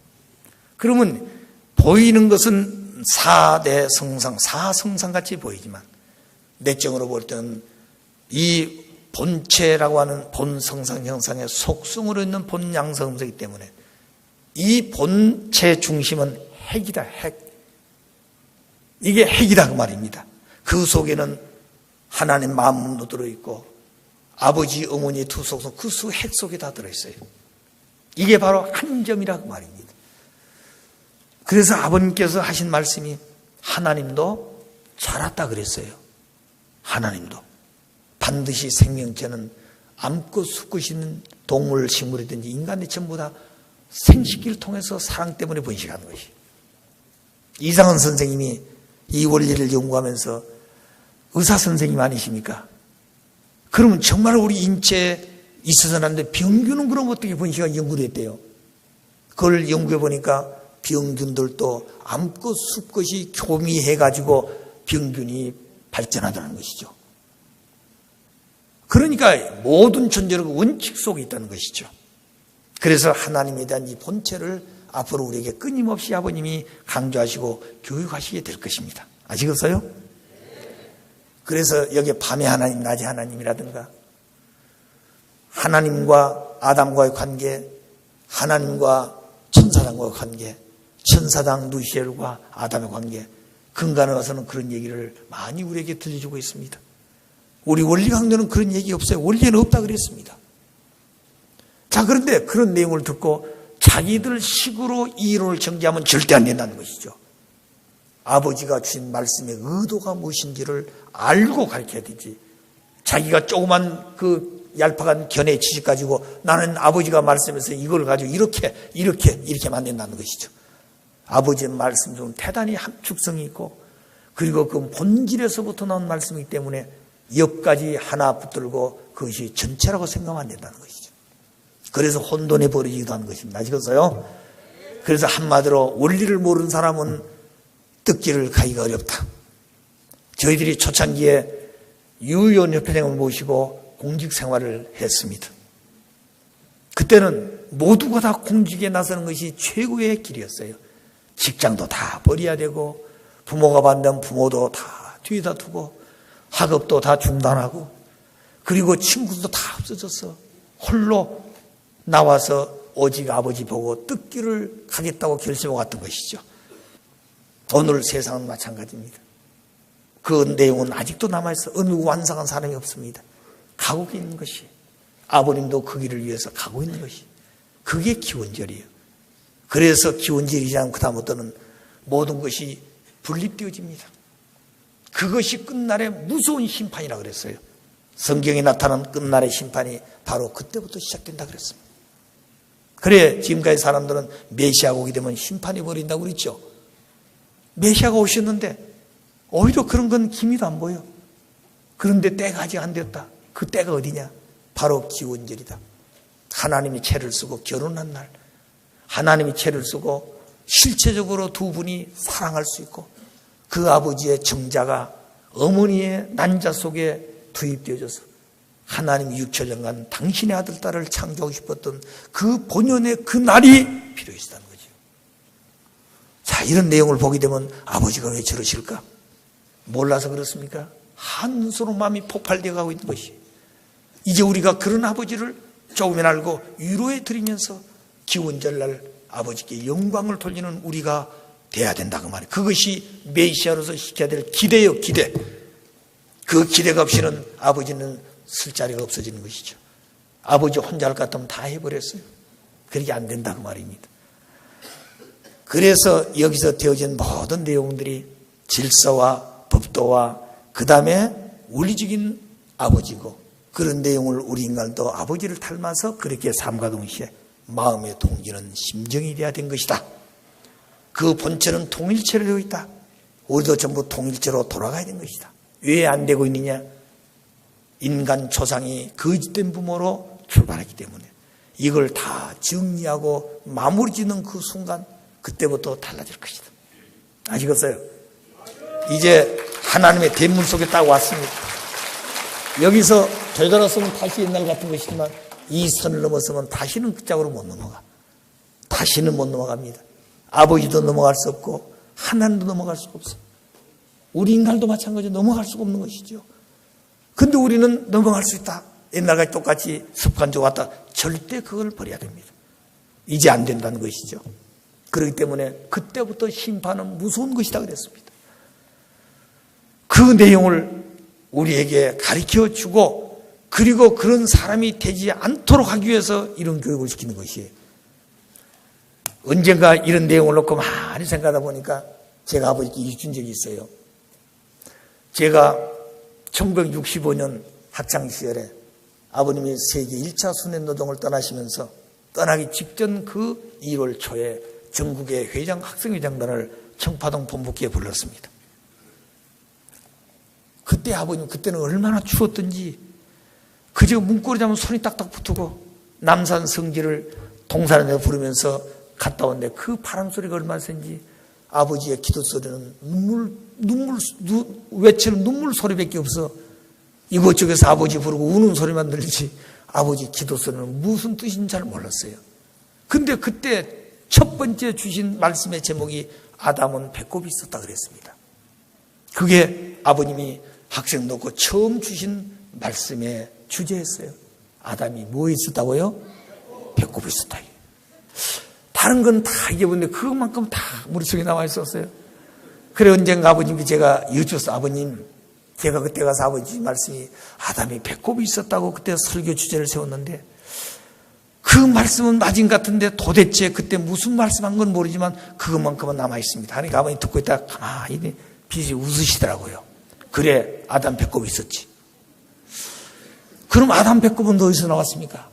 그러면 보이는 것은 4대 성상, 4성상같이 보이지만 내적으로 볼 때는 이 본체라고 하는 본성상 형상의 속성으로 있는 본양성음성이기 때문에 이 본체 중심은 핵이다. 핵. 이게 핵이다 그 말입니다. 그 속에는 하나님 마음도 들어있고 아버지 어머니의 두 속성 그 핵 속에 다 들어있어요. 이게 바로 한 점이라 그 말입니다. 그래서 아버님께서 하신 말씀이 하나님도 잘았다 그랬어요. 하나님도 반드시 생명체는 암컷 수컷 있는 동물, 식물이든지 인간이 전부 다 생식기를 통해서 사랑 때문에 번식하는 것이. 이상은 선생님이 이 원리를 연구하면서 의사 선생님 아니십니까? 그러면 정말 우리 인체에 있어서는 안 돼. 병균은 그럼 어떻게 번식하고 연구됐대요. 그걸 연구해 보니까 병균들도 암컷 수컷이 교미해가지고 병균이 발전하다는 것이죠. 그러니까 모든 존재는 원칙 속에 있다는 것이죠. 그래서 하나님에 대한 이 본체를 앞으로 우리에게 끊임없이 아버님이 강조하시고 교육하시게 될 것입니다. 아시겠어요? 그래서 여기에 밤의 하나님, 낮의 하나님이라든가 하나님과 아담과의 관계, 하나님과 천사당과의 관계, 천사당 누시엘과 아담의 관계, 근간에 와서는 그런 얘기를 많이 우리에게 들려주고 있습니다. 우리 원리 강도는 그런 얘기 없어요. 원리에는 없다 그랬습니다. 자, 그런데 그런 내용을 듣고 자기들 식으로 이 이론을 전개하면 절대 안 된다는 것이죠. 아버지가 주신 말씀의 의도가 무엇인지를 알고 가르쳐야 되지. 자기가 조그만 그 얄팍한 견해 지식 가지고 나는 아버지가 말씀해서 이걸 가지고 이렇게 만든다는 것이죠. 아버지의 말씀 중 대단히 함축성이 있고 그리고 그 본질에서부터 나온 말씀이기 때문에 옆까지 하나 붙들고 그것이 전체라고 생각하면 안 된다는 것이죠. 그래서 혼돈해 버리기도 하는 것입니다. 아시겠어요? 그래서 한마디로 원리를 모르는 사람은 뜻기를 가기가 어렵다. 저희들이 초창기에 유의원 협회장을 모시고 공직 생활을 했습니다. 그때는 모두가 다 공직에 나서는 것이 최고의 길이었어요. 직장도 다 버려야 되고 부모가 반대하면 부모도 다 뒤에다 두고 학업도 다 중단하고 그리고 친구도 다 없어졌어. 홀로 나와서 오직 아버지 보고 뜻기를 가겠다고 결심하고 갔던 것이죠. 오늘 세상은 마찬가지입니다. 그 내용은 아직도 남아있어. 어느 완성한 사람이 없습니다. 가고 있는 것이 아버님도 그 길을 위해서 가고 있는 것이 그게 기원절이에요. 그래서 기원절이지 않고 다음부터는 모든 것이 분립되어집니다. 그것이 끝날의 무서운 심판이라고 그랬어요. 성경에 나타난 끝날의 심판이 바로 그때부터 시작된다 그랬습니다. 그래 지금까지 사람들은 메시아가 오게 되면 심판해 버린다고 그랬죠. 메시아가 오셨는데 오히려 그런 건 기미도 안 보여. 그런데 때가 아직 안 됐다. 그 때가 어디냐? 바로 기원절이다. 하나님이 채를 쓰고 결혼한 날, 하나님이 채를 쓰고 실체적으로 두 분이 사랑할 수 있고 그 아버지의 정자가 어머니의 난자 속에 투입되어져서 하나님이 6천년간 당신의 아들, 딸을 창조하고 싶었던 그 본연의 그 날이 필요했다는 거죠. 자, 이런 내용을 보게 되면 아버지가 왜 저러실까? 몰라서 그렇습니까? 한수로 마음이 폭발되어 가고 있는 것이. 이제 우리가 그런 아버지를 조금이나 알고 위로해 드리면서 기원절날 아버지께 영광을 돌리는 우리가 돼야 된다 그 말이에요. 그것이 메시아로서 시켜야 될 기대요, 기대. 그 기대가 없이는 아버지는 쓸 자리가 없어지는 것이죠. 아버지 혼자 할 것 같으면 다 해버렸어요. 그렇게 안 된다 그 말입니다. 그래서 여기서 되어진 모든 내용들이 질서와 법도와 그 다음에 원리적인 아버지고 그런 내용을 우리 인간도 아버지를 닮아서 그렇게 삶과 동시에 마음의 동기는 심정이 되어야 된 것이다. 그 본체는 통일체로 되어 있다. 우리도 전부 통일체로 돌아가야 된 것이다. 왜 안 되고 있느냐? 인간 조상이 거짓된 부모로 출발했기 때문에 이걸 다 정리하고 마무리 짓는 그 순간 그때부터 달라질 것이다. 아시겠어요? 이제 하나님의 대문 속에 딱 왔습니다. 여기서 되돌아서면 다시 옛날 같은 것이지만 이 선을 넘어서면 다시는 그 짝으로 못 넘어가. 다시는 못 넘어갑니다. 아버지도 넘어갈 수 없고 하나님도 넘어갈 수가 없어요. 우리 인간도 마찬가지로 넘어갈 수가 없는 것이죠. 근데 우리는 넘어갈 수 있다. 옛날과 똑같이 습관적으로 왔다. 절대 그걸 버려야 됩니다. 이제 안 된다는 것이죠. 그렇기 때문에 그때부터 심판은 무서운 것이다 그랬습니다. 그 내용을 우리에게 가르쳐 주고 그리고 그런 사람이 되지 않도록 하기 위해서 이런 교육을 시키는 것이에요. 언젠가 이런 내용을 놓고 많이 생각하다 보니까 제가 아버지께 일준 적이 있어요. 제가 1965년 학창시절에 아버님이 세계 1차 순회노동을 떠나시면서 떠나기 직전 그 1월 초에 전국의 회장, 학생회장단을 청파동 본부기에 불렀습니다. 그때 아버님, 그때는 얼마나 추웠던지 그저 문고리 잡으면 손이 딱딱 붙고 남산 성지를 동산에 부르면서 갔다 온데 그 바람 소리가 얼마나 센지 아버지의 기도 소리는 외치는 눈물 소리밖에 없어. 이곳저곳에서 아버지 부르고 우는 소리만 들리지 아버지 기도 소리는 무슨 뜻인지 잘 몰랐어요. 근데 그때 첫 번째 주신 말씀의 제목이 아담은 배꼽이 있었다 그랬습니다. 그게 아버님이 학생 놓고 처음 주신 말씀의 주제였어요. 아담이 뭐 있었다고요? 배꼽이 있었다. 다른 건 다 잊어버렸는데 그것만큼 다 머릿속에 나와 있었어요. 그래 언젠가 아버님께 제가 여쭈었어. 아버님, 제가 그때 가서 아버지 말씀이 아담이 배꼽이 있었다고 그때 설교 주제를 세웠는데 그 말씀은 맞은 것 같은데 도대체 그때 무슨 말씀한 건 모르지만 그것만큼은 남아 있습니다. 그러니까 아버님 듣고 있다가 가만히 빛이 웃으시더라고요. 그래, 아담 배꼽이 있었지. 그럼 아담 배꼽은 어디서 나왔습니까?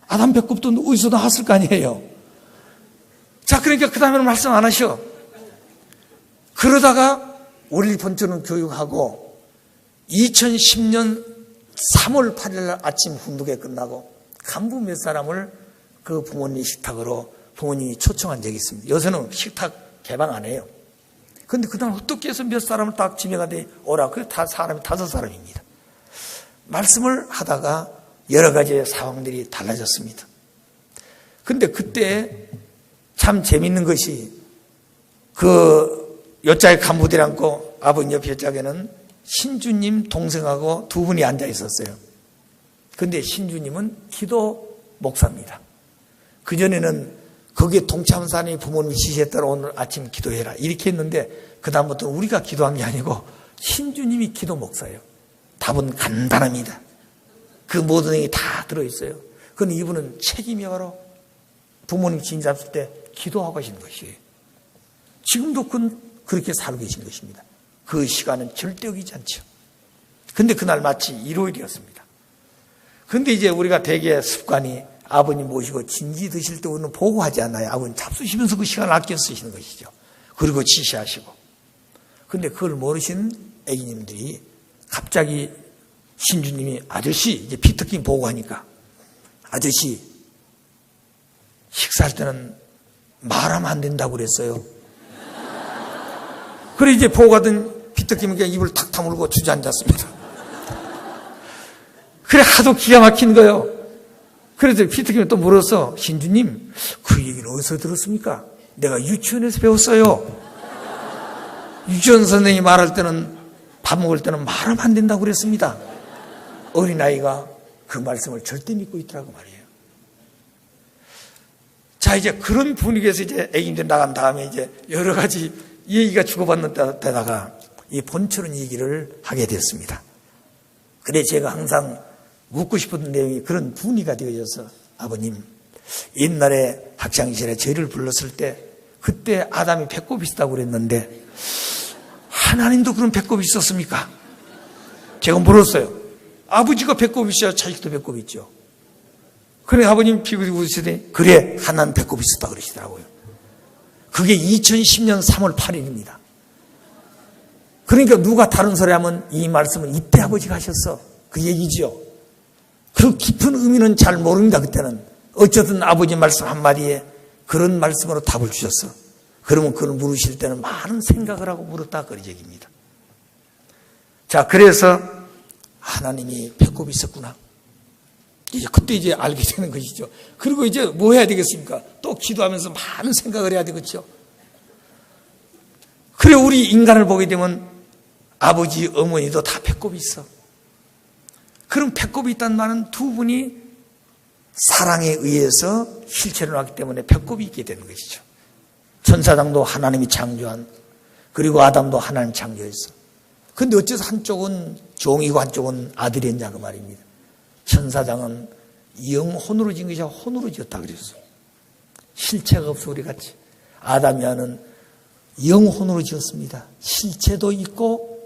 아담 배꼽도 어디서 나왔을 거 아니에요. 자, 그러니까 그 다음에는 말씀 안 하셔. 그러다가 원리 본초는 교육하고 2010년 3월 8일 아침 훈독회 끝나고 간부 몇 사람을 그 부모님 식탁으로 부모님이 초청한 적이 있습니다. 요새는 식탁 개방 안 해요. 그런데 그날 어떻게 해서 몇 사람을 딱 지명가 돼 오라. 그래 다 사람이 5사람입니다. 말씀을 하다가 여러 가지의 상황들이 달라졌습니다. 그런데 그때 참 재밌는 것이 그 요짝에 간부들이 앉고 아버님 옆 요짝에는 신주님 동생하고 두 분이 앉아 있었어요. 그런데 신주님은 기도 목사입니다. 그전에는 거기에 동참한 사람이 부모님 지시에 따라 오늘 아침 기도해라 이렇게 했는데 그 다음부터는 우리가 기도한 게 아니고 신주님이 기도 목사예요. 답은 간단합니다. 그 모든 내용이 다 들어있어요. 그런데 이분은 책임이 바로 부모님 지인 잡을 때 기도하고 계신 것이에요. 지금도 그렇게 살고 계신 것입니다. 그 시간은 절대 어기지 않죠. 그런데 그날 마치 일요일이었습니다. 그런데 이제 우리가 대개 습관이 아버님 모시고 진지 드실 때 우리는 보고하지 않아요. 아버님 잡수시면서 그 시간을 아껴 쓰시는 것이죠. 그리고 지시하시고. 그런데 그걸 모르시는 애기님들이 갑자기 신주님이 아저씨 이제 피터킹 보고하니까 아저씨 식사할 때는 말하면 안 된다고 그랬어요. 그래 이제 보고하던 피터킹이 그냥 입을 탁 다물고 주저앉았습니다. 그래 하도 기가 막힌 거예요. 그래서 피터킹이 또 물었어. 신주님 그 얘기는 어디서 들었습니까? 내가 유치원에서 배웠어요. 유치원 선생님이 말할 때는 밥 먹을 때는 말하면 안 된다고 그랬습니다. 어린아이가 그 말씀을 절대 믿고 있더라고 말이에요. 자, 이제 그런 분위기에서 이제 애기들 나간 다음에 이제 여러 가지 얘기가 주고받는 데다가 이 본처럼 얘기를 하게 됐습니다. 그래 제가 항상 묻고 싶은 내용이 그런 분위기가 되어져서 아버님, 옛날에 학창시절에 저희를 불렀을 때 그때 아담이 배꼽이 있다고 그랬는데 하나님도 그런 배꼽이 있었습니까? 제가 물었어요. 아버지가 배꼽이 있어야 자식도 배꼽이 있죠. 그래 아버님 비구리 웃으시더니 그래 하나는 배꼽이 있었다 그러시더라고요. 그게 2010년 3월 8일입니다. 그러니까 누가 다른 소리 하면 이 말씀은 이때 아버지가 하셨어. 그 얘기죠. 그 깊은 의미는 잘 모릅니다. 그때는. 어쨌든 아버지 말씀 한마디에 그런 말씀으로 답을 주셨어. 그러면 그걸 물으실 때는 많은 생각을 하고 물었다 그런 얘기입니다. 자, 그래서 하나님이 배꼽이 있었구나. 이제 그때 이제 알게 되는 것이죠. 그리고 이제 뭐 해야 되겠습니까? 또 기도하면서 많은 생각을 해야 되겠죠. 그래 우리 인간을 보게 되면 아버지, 어머니도 다 배꼽이 있어. 그럼 배꼽이 있다는 말은 두 분이 사랑에 의해서 실체를 하기 때문에 배꼽이 있게 되는 것이죠. 천사장도 하나님이 창조한 그리고 아담도 하나님 창조했어. 근데 어째서 한쪽은 종이고 한쪽은 아들이었냐 그 말입니다. 천사장은 영혼으로 지은 것이 아니라 혼으로 지었다 그랬어. 실체가 없어 우리 같이. 아담이 하는 영혼으로 지었습니다. 실체도 있고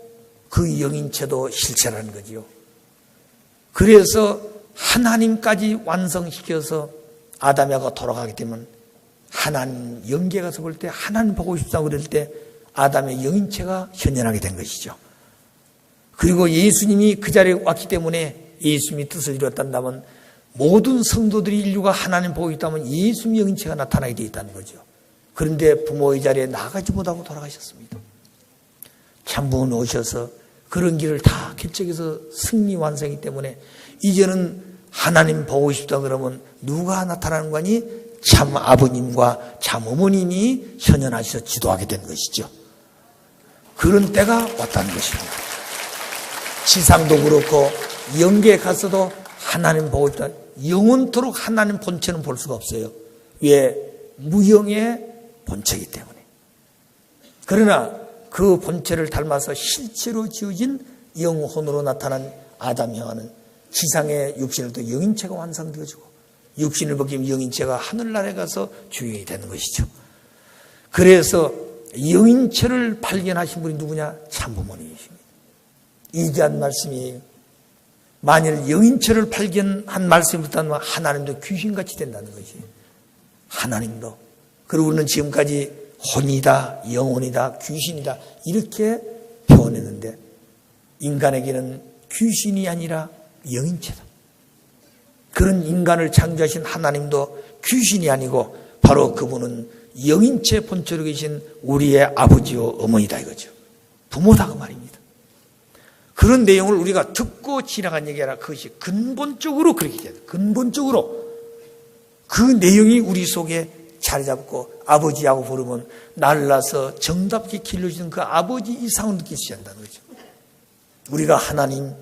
그 영인체도 실체라는 거지요. 그래서 하나님까지 완성시켜서 아담이가 돌아가게 되면 하나님 영계 가서 볼 때 하나님 보고 싶다고 그럴 때 아담의 영인체가 현현하게 된 것이죠. 그리고 예수님이 그 자리에 왔기 때문에 예수님이 뜻을 이뤘단다면 모든 성도들이 인류가 하나님 보고 있다면 예수님의 영인체가 나타나게 되어 있다는 거죠. 그런데 부모의 자리에 나가지 못하고 돌아가셨습니다. 참부인 오셔서 그런 길을 다 개척해서 승리 완성이기 때문에 이제는 하나님 보고 싶다 그러면 누가 나타나는 거니? 참 아버님과 참 어머님이 현현하셔서 지도하게 된 것이죠. 그런 때가 왔다는 것입니다. 지상도 그렇고 영계에 가서도 하나님 보고 싶다. 영원토록 하나님 본체는 볼 수가 없어요. 왜? 무영의 본체이기 때문에. 그러나 그 본체를 닮아서 실체로 지어진 영혼으로 나타난 아담이 하는 지상의 육신을 또 영인체가 완성되어지고 육신을 벗기면 영인체가 하늘나라에 가서 주인이 되는 것이죠. 그래서 영인체를 발견하신 분이 누구냐? 참부모님이십니다. 이기한 말씀이에요. 만일 영인체를 발견한 말씀이 있다면 하나님도 귀신같이 된다는 것이. 하나님도. 그리고 우리는 지금까지 혼이다, 영혼이다, 귀신이다 이렇게 표현했는데 인간에게는 귀신이 아니라 영인체다. 그런 인간을 창조하신 하나님도 귀신이 아니고 바로 그분은 영인체 본체로 계신 우리의 아버지요 어머니다 이거죠. 부모다 그 말입니다. 그런 내용을 우리가 듣고 지나간 얘기 아니라 그것이 근본적으로 그렇게 돼요. 근본적으로 그 내용이 우리 속에 자리 잡고 아버지하고 부르면 날라서 정답게 길러주는 그 아버지 이상을 느낄 수 있다는 거죠. 우리가 하나님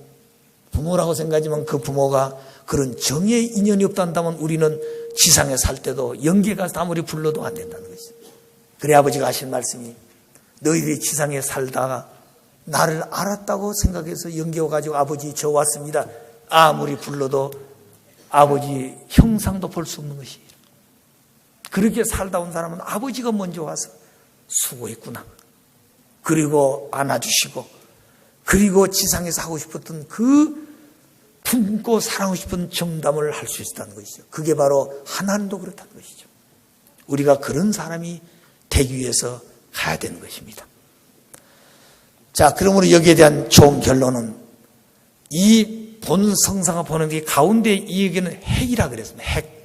부모라고 생각하지만 그 부모가 그런 정의 인연이 없단다면 우리는 지상에 살 때도 영계 가서 아무리 불러도 안 된다는 거죠. 그래 아버지가 하신 말씀이 너희들이 지상에 살다가 나를 알았다고 생각해서 영계 와가지고 아버지 저 왔습니다. 아무리 불러도 아버지 형상도 볼 수 없는 것이에요. 그렇게 살다 온 사람은 아버지가 먼저 와서 수고했구나. 그리고 안아주시고 그리고 지상에서 하고 싶었던 그 품고 사랑하고 싶은 정담을 할 수 있다는 것이죠. 그게 바로 하나님도 그렇다는 것이죠. 우리가 그런 사람이 되기 위해서 가야 되는 것입니다. 자, 그러므로 여기에 대한 좋은 결론은 이 본 성사가 보는 게 가운데 이 얘기는 핵이라 그랬습니다. 핵.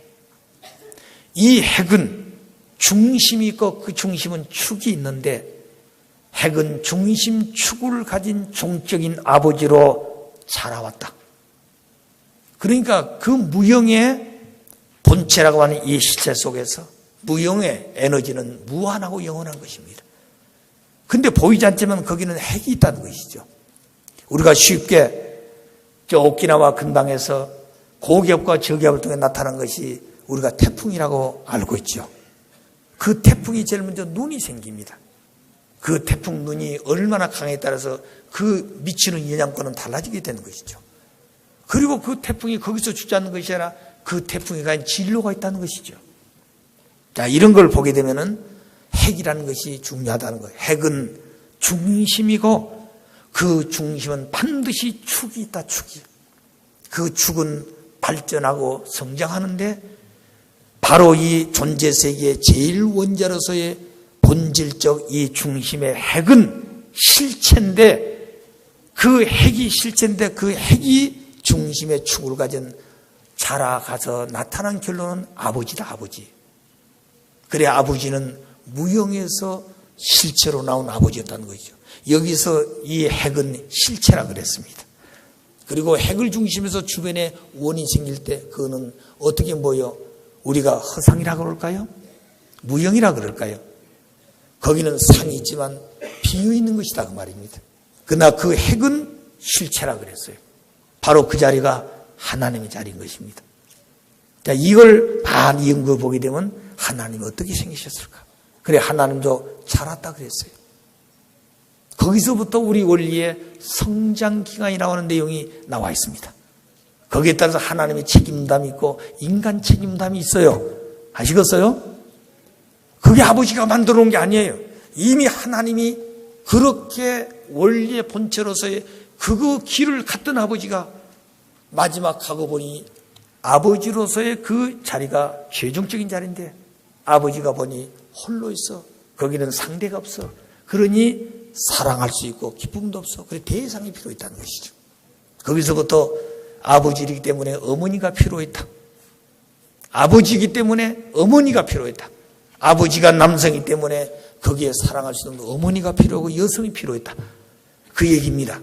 이 핵은 중심이 있고 그 중심은 축이 있는데 핵은 중심 축을 가진 종적인 아버지로 자라왔다. 그러니까 그 무형의 본체라고 하는 이 실체 속에서 무형의 에너지는 무한하고 영원한 것입니다. 근데 보이지 않지만 거기는 핵이 있다는 것이죠. 우리가 쉽게 저 오키나와 근방에서 고기압과 저기압을 통해 나타난 것이 우리가 태풍이라고 알고 있죠. 그 태풍이 제일 먼저 눈이 생깁니다. 그 태풍 눈이 얼마나 강에 따라서 그 미치는 영향권은 달라지게 되는 것이죠. 그리고 그 태풍이 거기서 주지 않는 것이 아니라 그 태풍에 가진 진로가 있다는 것이죠. 자, 이런 걸 보게 되면은 핵이라는 것이 중요하다는 거예요. 핵은 중심이고 그 중심은 반드시 축이 있다, 축이. 그 축은 발전하고 성장하는데 바로 이 존재 세계의 제일 원자로서의 본질적 이 중심의 핵은 실체인데 그 핵이 실체인데 그 핵이 중심의 축을 가진 자라가서 나타난 결론은 아버지다, 아버지. 그래 아버지는 무형에서 실체로 나온 아버지였다는 것이죠. 여기서 이 핵은 실체라 그랬습니다. 그리고 핵을 중심에서 주변에 원이 생길 때 그거는 어떻게 보여? 우리가 허상이라 그럴까요? 무형이라 그럴까요? 거기는 상이 있지만 비어있는 것이다 그 말입니다. 그러나 그 핵은 실체라 그랬어요. 바로 그 자리가 하나님의 자리인 것입니다. 자, 이걸 많이 연구해 보게 되면 하나님이 어떻게 생기셨을까? 그래 하나님도 자랐다 그랬어요. 거기서부터 우리 원리의 성장 기간이 나오는 내용이 나와 있습니다. 거기에 따라서 하나님의 책임감이 있고 인간 책임감이 있어요. 아시겠어요? 그게 아버지가 만들어 놓은 게 아니에요. 이미 하나님이 그렇게 원리의 본체로서의 그 길을 갔던 아버지가 마지막 가고 보니 아버지로서의 그 자리가 최종적인 자리인데 아버지가 보니 홀로 있어. 거기는 상대가 없어. 그러니 사랑할 수 있고 기쁨도 없어. 그래 대상이 필요했다는 것이죠. 거기서부터 아버지이기 때문에 어머니가 필요했다. 아버지이기 때문에 어머니가 필요했다. 아버지가 남성이기 때문에 거기에 사랑할 수 있는 어머니가 필요하고 여성이 필요했다. 그 얘기입니다.